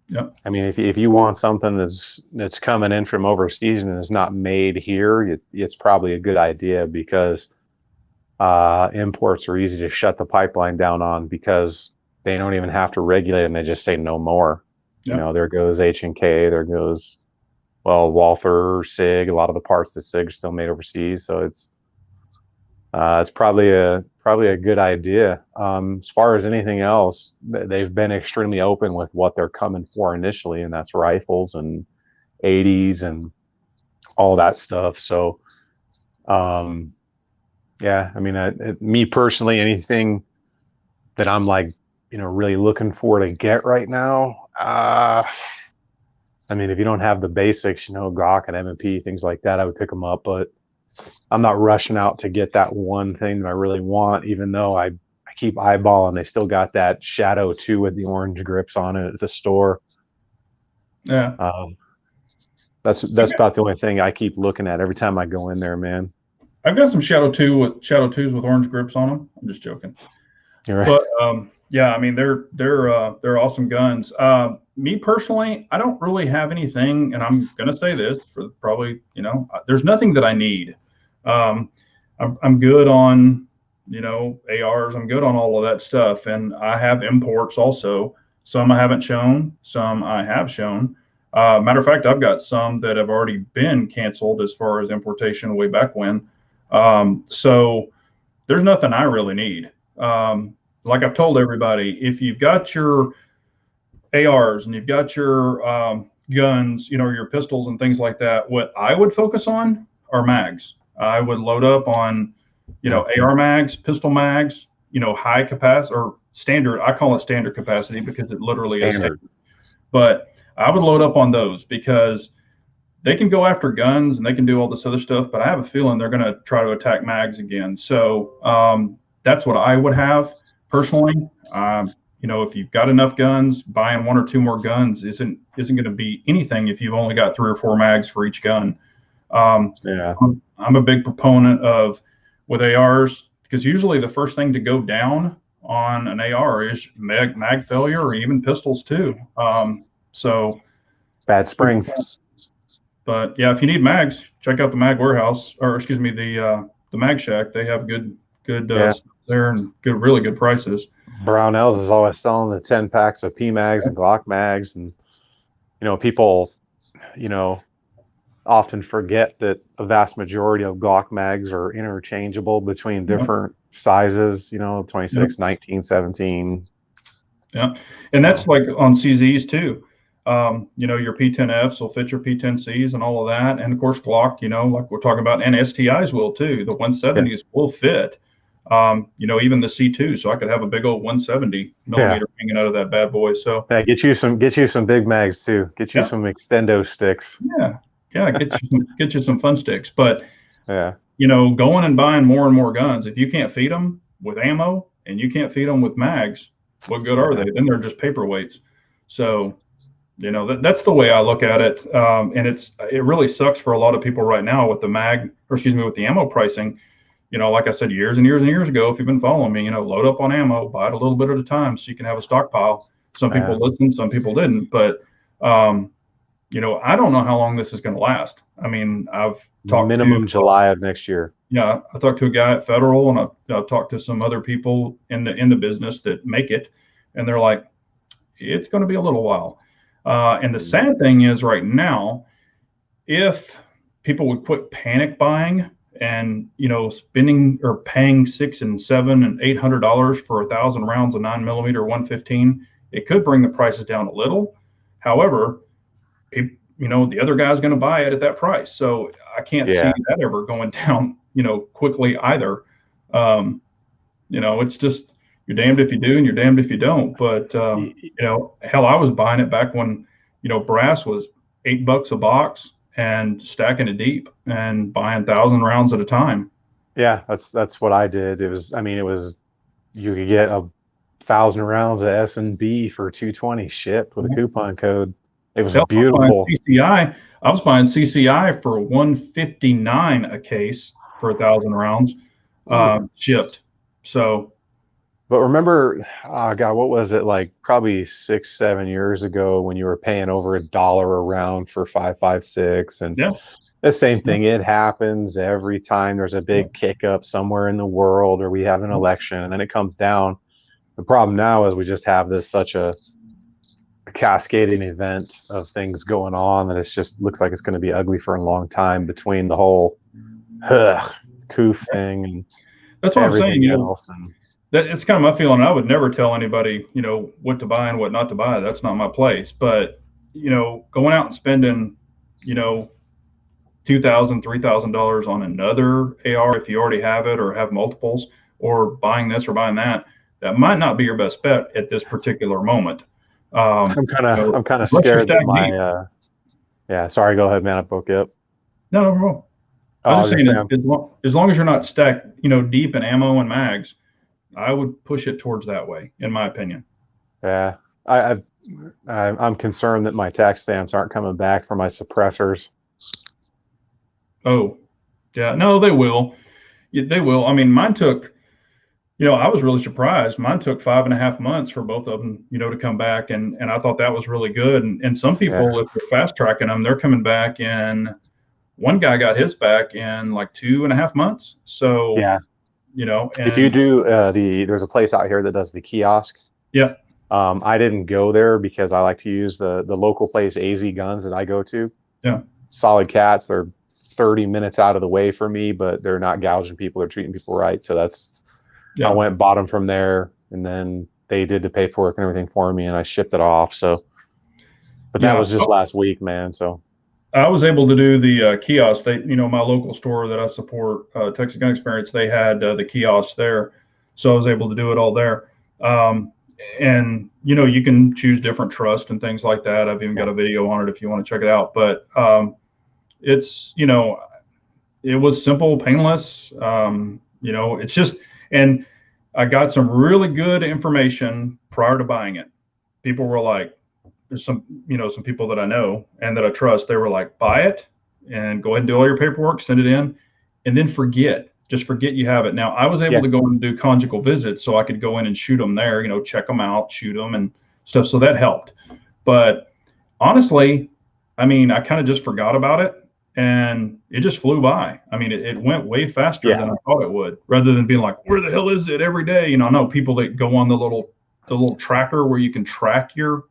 Yep. I mean, if you want something that's coming in from overseas and is not made here, it's probably a good idea, because imports are easy to shut the pipeline down on, because they don't even have to regulate them. They just say no more. Yep. You know, there goes H&K, there goes, well, Walther, SIG. A lot of the parts that SIG are still made overseas, so it's probably a good idea. As far as anything else, they've been extremely open with what they're coming for initially, and that's rifles and 80s and all that stuff. So, yeah, I mean, me personally, anything that I'm like, really looking for to get right now, I mean, if you don't have the basics, Glock and M&P, things like that, I would pick them up, but I'm not rushing out to get that one thing that I really want, even though I keep eyeballing. They still got that Shadow 2 with the orange grips on it at the store. Yeah. That's about the only thing I keep looking at every time I go in there, man. I've got some Shadow 2s with orange grips on them. I'm just joking. Right. But yeah, I mean, they're awesome guns. Me personally, I don't really have anything, and I'm gonna say this for probably, there's nothing that I need. I'm good on, ARs. I'm good on all of that stuff, and I have imports also. Some I haven't shown, some I have shown. Matter of fact, I've got some that have already been canceled as far as importation way back when. So there's nothing I really need. Like I've told everybody, if you've got your ARs and you've got your guns, your pistols and things like that, what I would focus on are mags. I would load up on, AR mags, pistol mags, high capacity or standard. I call it standard capacity because it literally is standard. But I would load up on those, because they can go after guns and they can do all this other stuff, but I have a feeling they're going to try to attack mags again. So that's what I would have personally. If you've got enough guns, buying one or two more guns isn't going to be anything if you've only got 3 or 4 mags for each gun. Yeah, I'm a big proponent of with ARs, because usually the first thing to go down on an AR is mag failure, or even pistols too. So bad springs. But yeah, if you need mags, check out the Mag Warehouse, or excuse me, the Mag Shack. They have good stuff there, and really good prices. Brownells is always selling the 10 packs of P mags and Glock mags, and people often forget that a vast majority of Glock mags are interchangeable between different sizes. 26, 19, 17. Yeah, and that's like on CZs too. Your P10Fs will fit your P10Cs and all of that, and of course Glock, like we're talking about, and STIs will too. The 170s will fit. Even the C2, so I could have a big old 170 millimeter hanging out of that bad boy. So yeah, get you some big mags too. Get you some extendo sticks. Yeah, get you some fun sticks. But yeah, going and buying more and more guns, if you can't feed them with ammo and you can't feed them with mags, what good are they? Then they're just paperweights. So that's the way I look at it. And it really sucks for a lot of people right now with with the ammo pricing. Like I said, years and years and years ago, if you've been following me, load up on ammo, buy it a little bit at a time so you can have a stockpile. Some people listened, some people didn't. But, I don't know how long this is going to last. I mean, I've talked minimum July of next year. Yeah, I talked to a guy at Federal, and I've talked to some other people in the business that make it, and they're like, it's going to be a little while. And the sad thing is right now, if people would quit panic buying and spending or paying $600 and $700 and $800 for 1,000 rounds of 9mm 115, it could bring the prices down a little. However, the other guy's going to buy it at that price, so I can't see that ever going down quickly either. It's just, you're damned if you do and you're damned if you don't. But hell, I was buying it back when brass was $8 a box, and stacking it deep and buying 1,000 rounds at a time. Yeah, that's what I did. It was you could get 1,000 rounds of S&B for $220 shipped with a coupon code. It was beautiful. TCI, I was buying CCI for 159 a case for 1,000 rounds, shipped. So, But remember, oh God, what was it like? Probably 6, 7 years ago when you were paying over $1 a round for 5.56, and yeah, the same yeah, thing. It happens every time there's a yeah. big kick up somewhere in the world or we have an election, and then it comes down. The problem now is we just have this such a cascading event of things going on that it's just looks like it's going to be ugly for a long time between the whole coup thing and That's what I'm saying. everything else. And That it's kind of my feeling. I would never tell anybody, what to buy and what not to buy. That's not my place. But, going out and spending, you know, $2,000, $3,000 on another AR if you already have it or have multiples, or buying this or buying that, that might not be your best bet at this particular moment. I'm kind of Unless you're scared that stacked my deep. yeah. Sorry, go ahead, man. I broke up. No, no, no. I Oh, was I just was gonna say, saying, as long as you're not stacked, deep in ammo and mags, I would push it towards that way, in my opinion. yeah, I'm concerned that my tax stamps aren't coming back for my suppressors. Oh, yeah, no, they will. Yeah, they will. I mean, mine took, I was really surprised. Mine took 5.5 months for both of them, to come back, and I thought that was really good. And some Yeah, people, if they're fast tracking them, they're coming back in. One guy got his back in like 2.5 months. So, yeah. If you and do there's a place out here that does the kiosk. yeah, I didn't go there because I like to use the local place, AZ Guns, that I go to. yeah, Solid cats. They're 30 minutes out of the way for me, but they're not gouging people. They're treating people right. So I yeah, went and bought them from there, and then they did the paperwork and everything for me, and I shipped it off. So, but that yeah. was just last week, man. So I was able to do the kiosk. They, my local store that I support, Texas Gun Experience, they had the kiosk there, so I was able to do it all there. Um, and you can choose different trust and things like that. I've even yeah, got a video on it if you want to check it out. But it's it was simple, painless. It's just, and I got some really good information prior to buying it. People were like, there's some people that I know and that I trust. They were like, buy it and go ahead and do all your paperwork, send it in, and then just forget you have it. Now I was able yeah, to go and do conjugal visits, so I could go in and shoot them there, check them out, shoot them and stuff. So that helped. But honestly, I mean, I kind of just forgot about it and it just flew by. I mean, it went way faster yeah. than I thought it would, rather than being like, where the hell is it every day? I know people that go on the little tracker where you can track you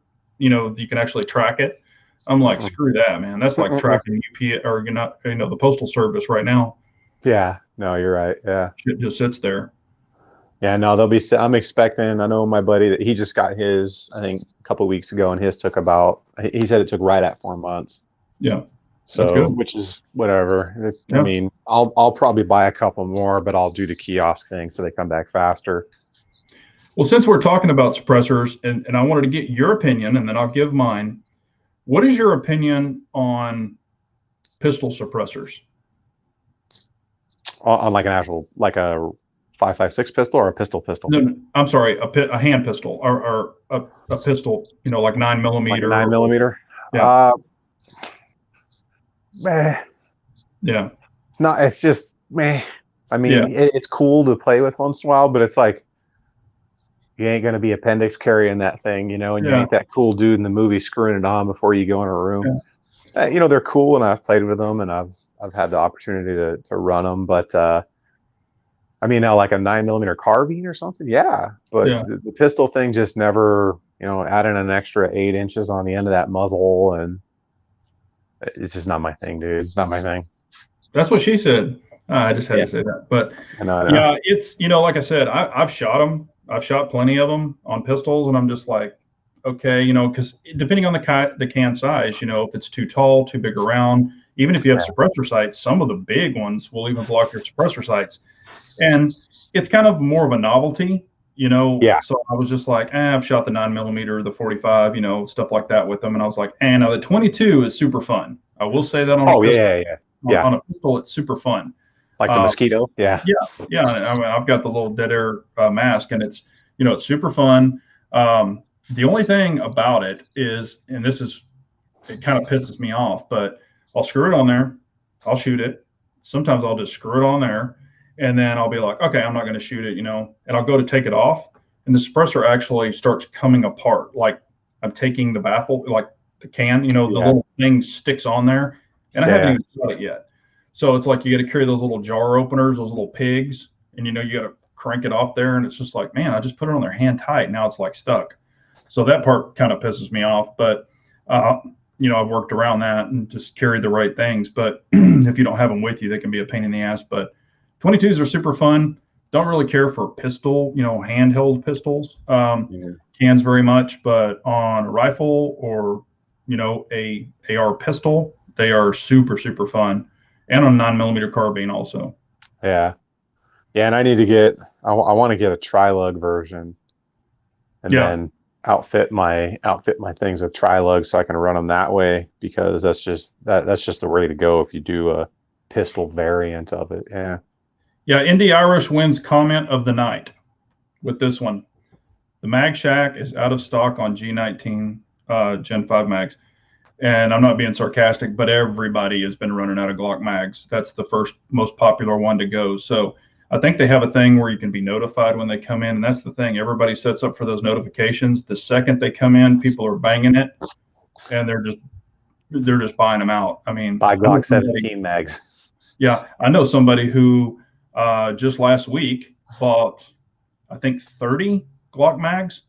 can actually track it. I'm like, Mm-mm. screw that, man. That's like Mm-mm. tracking UP or the postal service right now. Yeah. No, you're right. Yeah. Shit just sits there. Yeah, no, they'll be. I'm expecting. I know my buddy that he just got his, I think, a couple of weeks ago, and his took about. He said it took right at 4 months. Yeah, that's So, good. which is whatever. I Yeah. mean, I'll probably buy a couple more, but I'll do the kiosk thing so they come back faster. Well, since we're talking about suppressors, and I wanted to get your opinion, and then I'll give mine. What is your opinion on pistol suppressors? On like an actual, like a 5.56 pistol or a pistol, No, no, I'm sorry, a hand pistol or a pistol, like 9 mm. like a 9 millimeter. Yeah, Uh, meh. yeah, No, it's just meh. I yeah, mean, it's cool to play with once in a while, but it's like you ain't gonna be appendix carrying that thing, and you yeah, ain't that cool dude in the movie screwing it on before you go in a room. yeah, They're cool, and I've played with them, and I've had the opportunity to run them, but I mean, now like a 9 millimeter carbine or something, yeah. But yeah. the pistol thing just never, adding an extra 8 inches on the end of that muzzle, and it's just not my thing, dude. It's not my thing. That's what she said. I just had Yeah, to say that. But I know, I know. yeah, it's, like I said, I've shot them. I've shot plenty of them on pistols, and I'm just like, okay, because depending on the can size, if it's too tall, too big around, even if you have Yeah, suppressor sights, some of the big ones will even block your suppressor sights. And it's kind of more of a novelty, yeah. So I was just like, I've shot the 9 mm, the 45, stuff like that with them. And I was like, now the 22 is super fun. I will say that on a Oh pistol. yeah, yeah, On, yeah. on a pistol, it's super fun. Like the Uh, mosquito. Yeah, yeah, yeah. I mean, I've got the little dead air mask, and it's super fun. The only thing about it is, and it kind of pisses me off, but I'll screw it on there. I'll shoot it. Sometimes I'll just screw it on there, and then I'll be like, okay, I'm not going to shoot it, and I'll go to take it off, and the suppressor actually starts coming apart. Like I'm taking the baffle, like the can, the Yeah. little thing sticks on there, and I haven't Yeah. even cut it yet. So it's like you got to carry those little jar openers, those little pigs, and you got to crank it off there, and it's just like, man, I just put it on there hand tight. Now it's like stuck. So that part kind of pisses me off, but uh, I've worked around that and just carried the right things. But if you don't have them with you, they can be a pain in the ass. But 22s are super fun. Don't really care for pistol, handheld pistols, Yeah. cans very much. But on a rifle or a AR pistol, they are super super fun, and on a 9mm carbine also. Yeah. Yeah. And I need to get. I want to get a tri-lug version, and Yeah, then outfit my things with tri-lug so I can run them that way, because that's just the way to go if you do a pistol variant of it. Yeah. yeah. Indie Irish wins comment of the night with this one. The Mag Shack is out of stock on G19 Gen 5 mags. And I'm not being sarcastic, but everybody has been running out of Glock mags. That's the first most popular one to go. So I think they have a thing where you can be notified when they come in. And that's the thing. Everybody sets up for those notifications. The second they come in, people are banging it, and they're just buying them out. I mean, Buy Glock 17 mags. yeah, I know somebody who just last week bought, I think, 30 Glock mags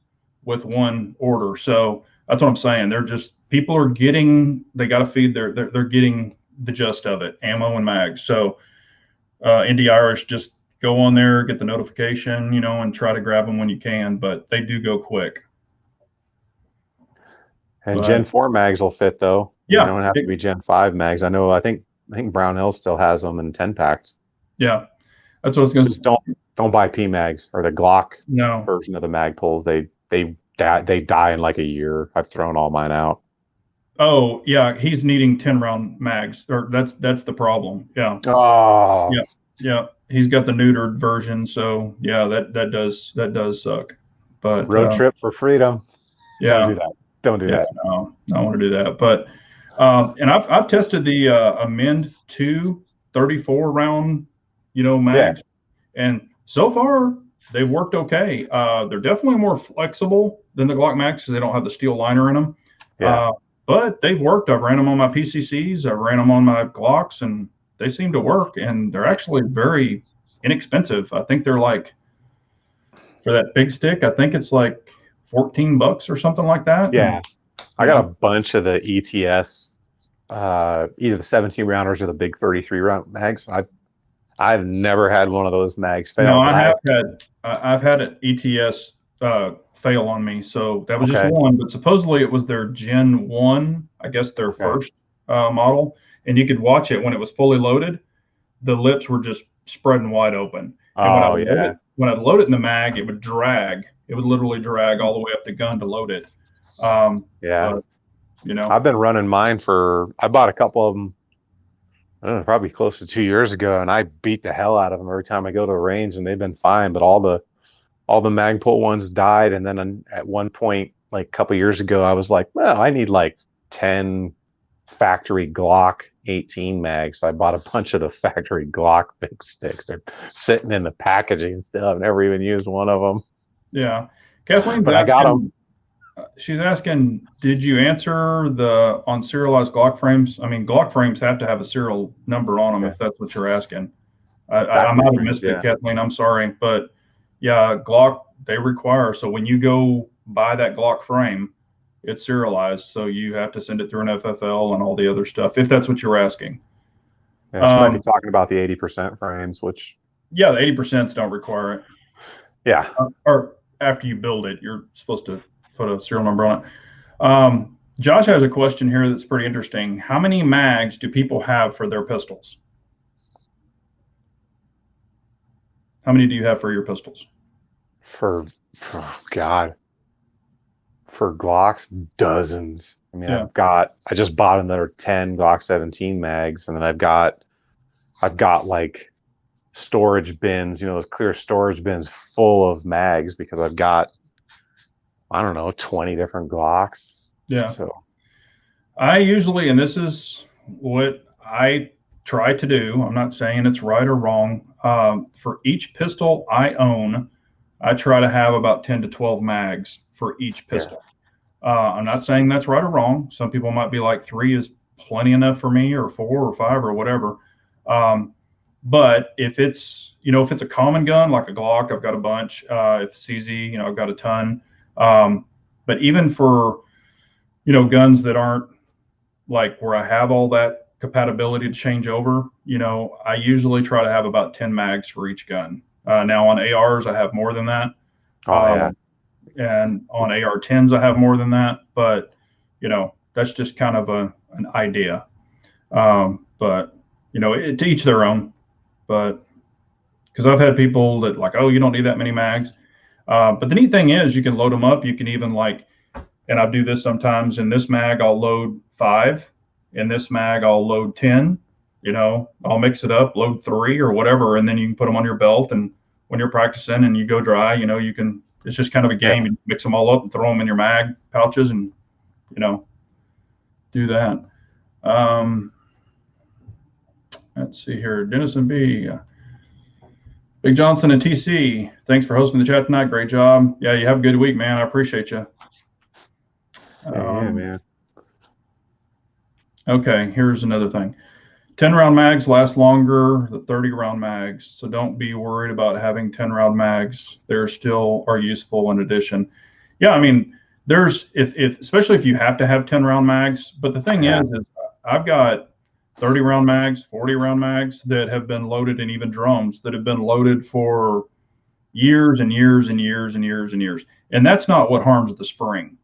with one order. So that's what I'm saying. They're just people are getting. They got to feed they're getting the gist of it, ammo and mags. So Indie Irish, just go on there, get the notification, and try to grab them when you can. But they do go quick. And But Gen 4 mags will fit though. They yeah, don't have to be Gen 5 mags. I think Brownhill still has them in 10 packs. yeah, that's what I was going to Just say. don't buy P mags or the Glock No. version of the mag pulls. They die in like a year. I've thrown all mine out. Oh yeah, he's needing 10-round mags, or that's the problem. Yeah, Oh, yeah, yeah. He's got the neutered version, so yeah, that does suck. But road trip for freedom. Don't do yeah, that. Don't do yeah, that. no, I don't want to do that. But and I've tested the Amend 2 34-round, Yeah, mags, and so far they've worked okay. They're definitely more flexible than the Glock mags because they don't have the steel liner in them. yeah. But they've worked. I've ran them on my PCCs. I've ran them on my Glocks, and they seem to work. And they're actually very inexpensive. I think they're like, for that big stick, I think it's like $14 or something like that. Yeah. I got Yeah. a bunch of the ETS, either the 17 rounders or the big 33 round mags. I've never had one of those mags No, fail, but I've had an ETS fail on me. So that was just okay, one, but supposedly it was their Gen 1, I guess their okay. first model. And you could watch it when it was fully loaded. The lips were just spreading wide open. And Oh yeah, when I'd load it in the mag, it would drag. It would literally drag all the way up the gun to load it. yeah. But, I've been running mine I bought a couple of them, I don't know, probably close to 2 years ago, and I beat the hell out of them every time I go to the range, and they've been fine. But all the Magpul ones died, and then at one point, like a couple years ago, I was like, well, I need like 10 factory Glock 18 mags. So I bought a bunch of the factory Glock big sticks. They're sitting in the packaging still. I've never even used one of them, yeah. Kathleen's but I got them. she's asking, did you answer the on serialized Glock frames? I mean, Glock frames have to have a serial number on them Yeah. if that's what you're asking. I Factory might have frames, missed it, yeah. Kathleen. I'm sorry, but yeah, Glock they require. So when you go buy that Glock frame, it's serialized. So you have to send it through an FFL and all the other stuff if that's what you're asking. Yeah, she might be talking about the 80% frames, which Yeah, the 80% don't require it. yeah. Or after you build it, you're supposed to put a serial number on it. Josh has a question here that's pretty interesting. How many mags do people have for their pistols? How many do you have for your pistols? Oh God, for Glocks, dozens. I mean, Yeah. I just bought another 10 Glock 17 mags, and then I've got like storage bins, those clear storage bins full of mags, because I've got, I don't know, 20 different Glocks. Yeah. So I usually, and this is what I try to do, I'm not saying it's right or wrong. For each pistol I own, I try to have about 10 to 12 mags for each Yeah. pistol. I'm not saying that's right or wrong. Some people might be like three is plenty enough for me, or four or five or whatever. Um, but if it's, if it's a common gun like a Glock, I've got a bunch. If it's CZ, I've got a ton. Um, but even for, guns that aren't like where I have all that compatibility to change over, I usually try to have about 10 mags for each gun. Now on ARs, I have more than that. Oh yeah. And on AR-10s, I have more than that. But, that's just kind of an idea. But, to each their own. But because I've had people that like, oh, you don't need that many mags. But the neat thing is you can load them up. You can even like, and I do this sometimes. In this mag, I'll load 5. In this mag, I'll load 10. I'll mix it up, load 3 or whatever, and then you can put them on your belt. And when you're practicing and you go dry, you can. It's just kind of a game. Yeah. You mix them all up and throw them in your mag pouches, and do that. Um, let's see here, Denison B. Big Johnson and TC, thanks for hosting the chat tonight. Great job. Yeah, you have a good week, man. I appreciate you. Yeah, man. Okay, here's another thing. 10-round mags last longer than 30-round mags, so don't be worried about having 10-round mags. They still are useful in addition. Yeah, I mean, there's if especially if you have to have 10-round mags. But the thing is I've got 30-round mags, 40-round mags that have been loaded, and even drums that have been loaded for years and years and years and years and years. And that's not what harms the spring.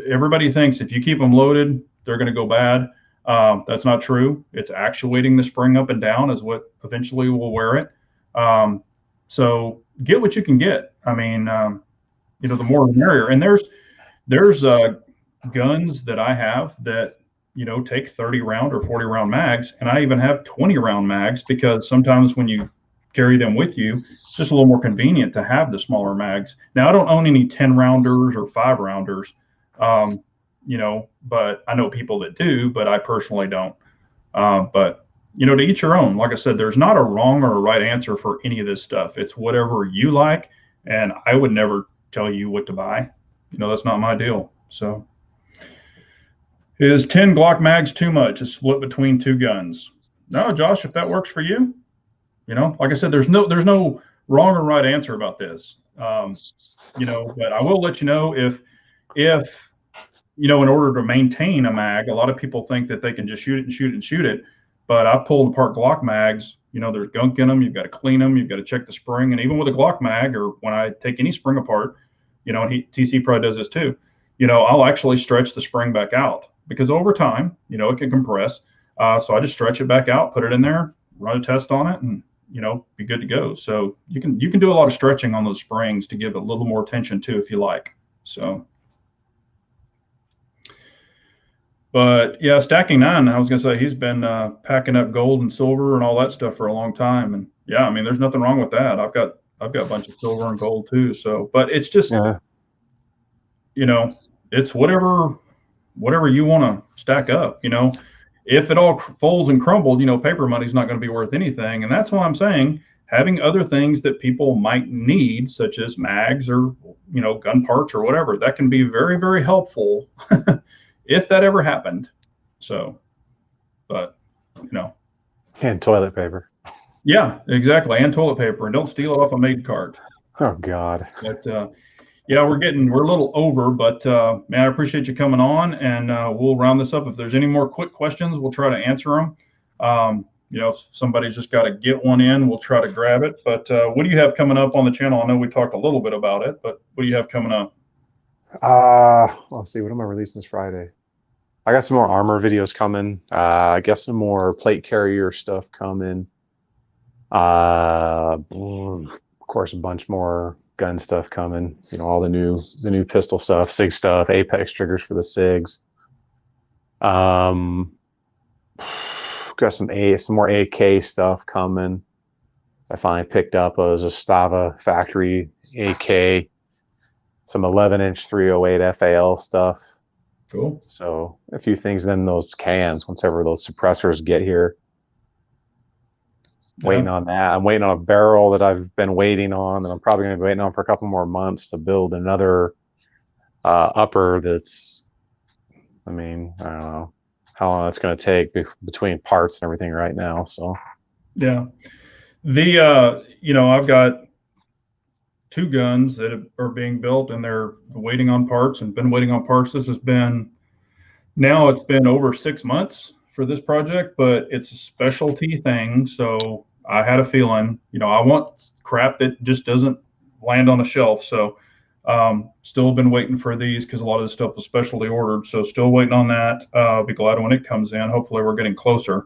Everybody thinks if you keep them loaded, they're going to go bad. That's not true. It's actuating the spring up and down is what eventually will wear it. So get what you can get. I mean, the more the merrier. And there's guns that I have that take 30-round or 40-round mags, and I even have 20-round mags because sometimes when you carry them with you, it's just a little more convenient to have the smaller mags. Now I don't own any 10-rounders or 5-rounders. But I know people that do, but I personally don't. But to each your own. Like I said, there's not a wrong or a right answer for any of this stuff. It's whatever you like, and I would never tell you what to buy. That's not my deal. So, is 10 Glock mags too much? A split between 2 guns? No, Josh, if that works for you, like I said, there's no wrong or right answer about this. But I will let you know if in order to maintain a mag, a lot of people think that they can just shoot it and shoot it and shoot it. But I've pulled apart Glock mags. There's gunk in them. You've got to clean them. You've got to check the spring. And even with a Glock mag, or when I take any spring apart, and TC probably does this too, I'll actually stretch the spring back out because over time, it can compress. So I just stretch it back out, put it in there, run a test on it, and be good to go. So you can do a lot of stretching on those springs to give a little more tension too, if you like. So. But yeah, Stacking 9, I was gonna say he's been packing up gold and silver and all that stuff for a long time. And yeah, I mean, there's nothing wrong with that. I've got a bunch of silver and gold too. So, but it's just, it's whatever you want to stack up. If it all folds and crumbled, paper money's not going to be worth anything. And that's why I'm saying having other things that people might need, such as mags or gun parts or whatever, that can be very, very helpful. If that ever happened. So, but, And toilet paper. Yeah, exactly. And toilet paper. And don't steal it off a maid cart. Oh, God. But, yeah, we're a little over, but, man, I appreciate you coming on, and we'll round this up. If there's any more quick questions, we'll try to answer them. If somebody's just got to get one in, we'll try to grab it. But what do you have coming up on the channel? I know we talked a little bit about it, but what do you have coming up? Let's see. What am I releasing this Friday? I got some more armor videos coming. I guess some more plate carrier stuff coming. Of course, a bunch more gun stuff coming. All the new pistol stuff, SIG stuff, Apex triggers for the SIGs. Got some more AK stuff coming. I finally picked up a Zastava factory AK, some 11-inch 308 FAL stuff. Cool. So a few things in those cans, once ever those suppressors get here. Yeah. Waiting on that. I'm waiting on a barrel that I've been waiting on, that I'm probably going to be waiting on for a couple more months to build another upper that's, I mean, I don't know how long it's going to take between parts and everything right now. So, Yeah. I've got two guns that are being built and they're waiting on parts and been waiting on parts. It's been over 6 months for this project, but it's a specialty thing. So I had a feeling, I want crap that just doesn't land on a shelf. So still been waiting for these because a lot of this stuff was specialty ordered. So still waiting on that. I'll be glad when it comes in. Hopefully we're getting closer.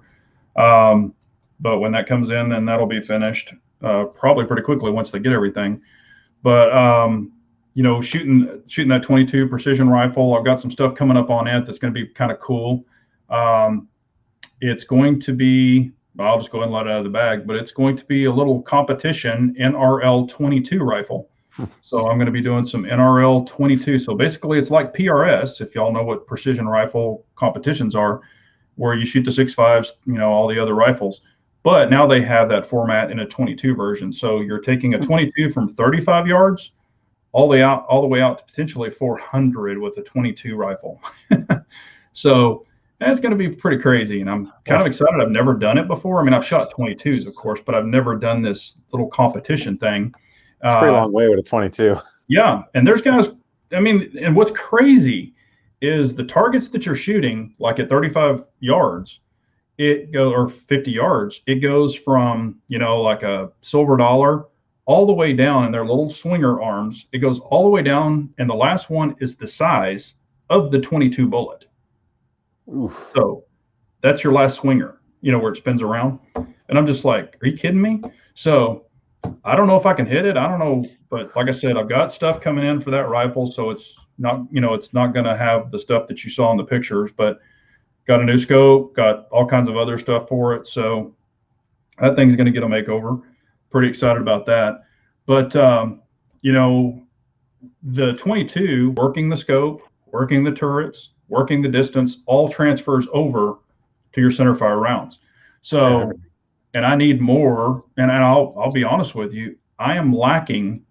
Um, but when that comes in, then that'll be finished probably pretty quickly once they get everything. But shooting that 22 precision rifle, I've got some stuff coming up on it that's going to be kind of cool. It's going to be, I'll just go ahead and let it out of the bag, but it's going to be a little competition NRL 22 rifle. So I'm going to be doing some NRL 22. So basically, it's like PRS, if y'all know what precision rifle competitions are, where you shoot the 6.5s, all the other rifles. But now they have that format in a 22 version. So you're taking a 22 from 35 yards all the way out to potentially 400 with a 22 rifle. So that's going to be pretty crazy, and I'm kind of excited. I've never done it before. I mean, I've shot 22s, of course, but I've never done this little competition thing. It's a pretty long way with a 22. Yeah, and there's guys. I mean, and what's crazy is the targets that you're shooting, like at 35 yards, or 50 yards, it goes from like a silver dollar all the way down in their little swinger arms. It goes all the way down, and the last one is the size of the 22 bullet. Oof. So that's your last swinger, where it spins around. And I'm just like, are you kidding me? So I don't know if I can hit it. I don't know, but like I said, I've got stuff coming in for that rifle, so it's not going to have the stuff that you saw in the pictures, but got a new scope, got all kinds of other stuff for it. So that thing's going to get a makeover. Pretty excited about that. But, the 22, working the scope, working the turrets, working the distance, all transfers over to your centerfire rounds. So, and I need more. And I'll be honest with you, I am lacking.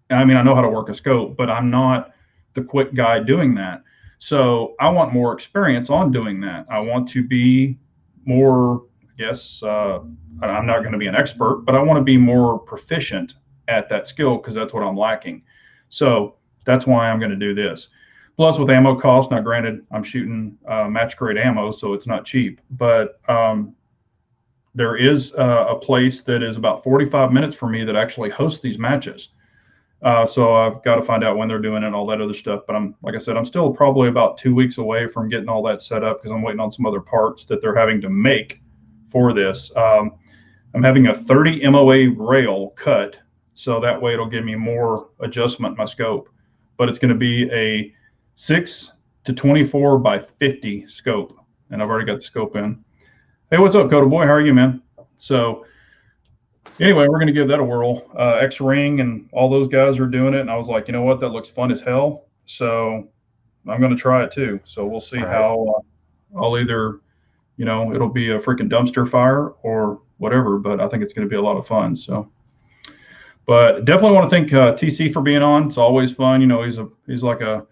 I mean, I know how to work a scope, but I'm not the quick guy doing that. So I want more experience on doing that. I want to be more, I guess, I'm not going to be an expert, but I want to be more proficient at that skill because that's what I'm lacking. So that's why I'm going to do this. Plus with ammo cost, now granted, I'm shooting match grade ammo, so it's not cheap, but there is a place that is about 45 minutes from me that actually hosts these matches. So I've got to find out when they're doing it and all that other stuff. But like I said, I'm still probably about 2 weeks away from getting all that set up because I'm waiting on some other parts that they're having to make for this. I'm having a 30 MOA rail cut, so that way it'll give me more adjustment in my scope. But it's going to be a 6 to 24 by 50 scope, and I've already got the scope in. Hey, what's up, Coda Boy? How are you, man? So anyway, we're going to give that a whirl. X-Ring and all those guys are doing it, and I was like, you know what? That looks fun as hell. So I'm going to try it too. So we'll see how I'll either, it'll be a freaking dumpster fire or whatever, but I think it's going to be a lot of fun. So, but definitely want to thank TC for being on. It's always fun. He's like a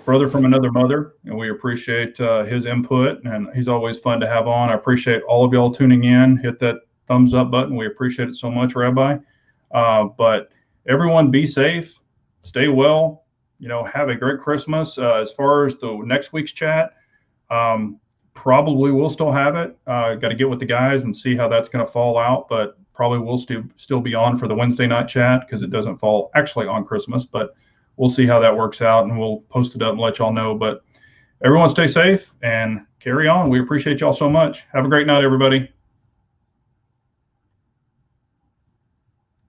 brother from another mother, and we appreciate his input, and he's always fun to have on. I appreciate all of y'all tuning in. Hit that thumbs up button. We appreciate it so much, Rabbi. But everyone be safe, stay well, have a great Christmas. As far as the next week's chat, probably we'll still have it. Got to get with the guys and see how that's going to fall out, but probably we'll still be on for the Wednesday night chat because it doesn't fall actually on Christmas, but we'll see how that works out, and we'll post it up and let y'all know. But everyone stay safe and carry on. We appreciate y'all so much. Have a great night, everybody.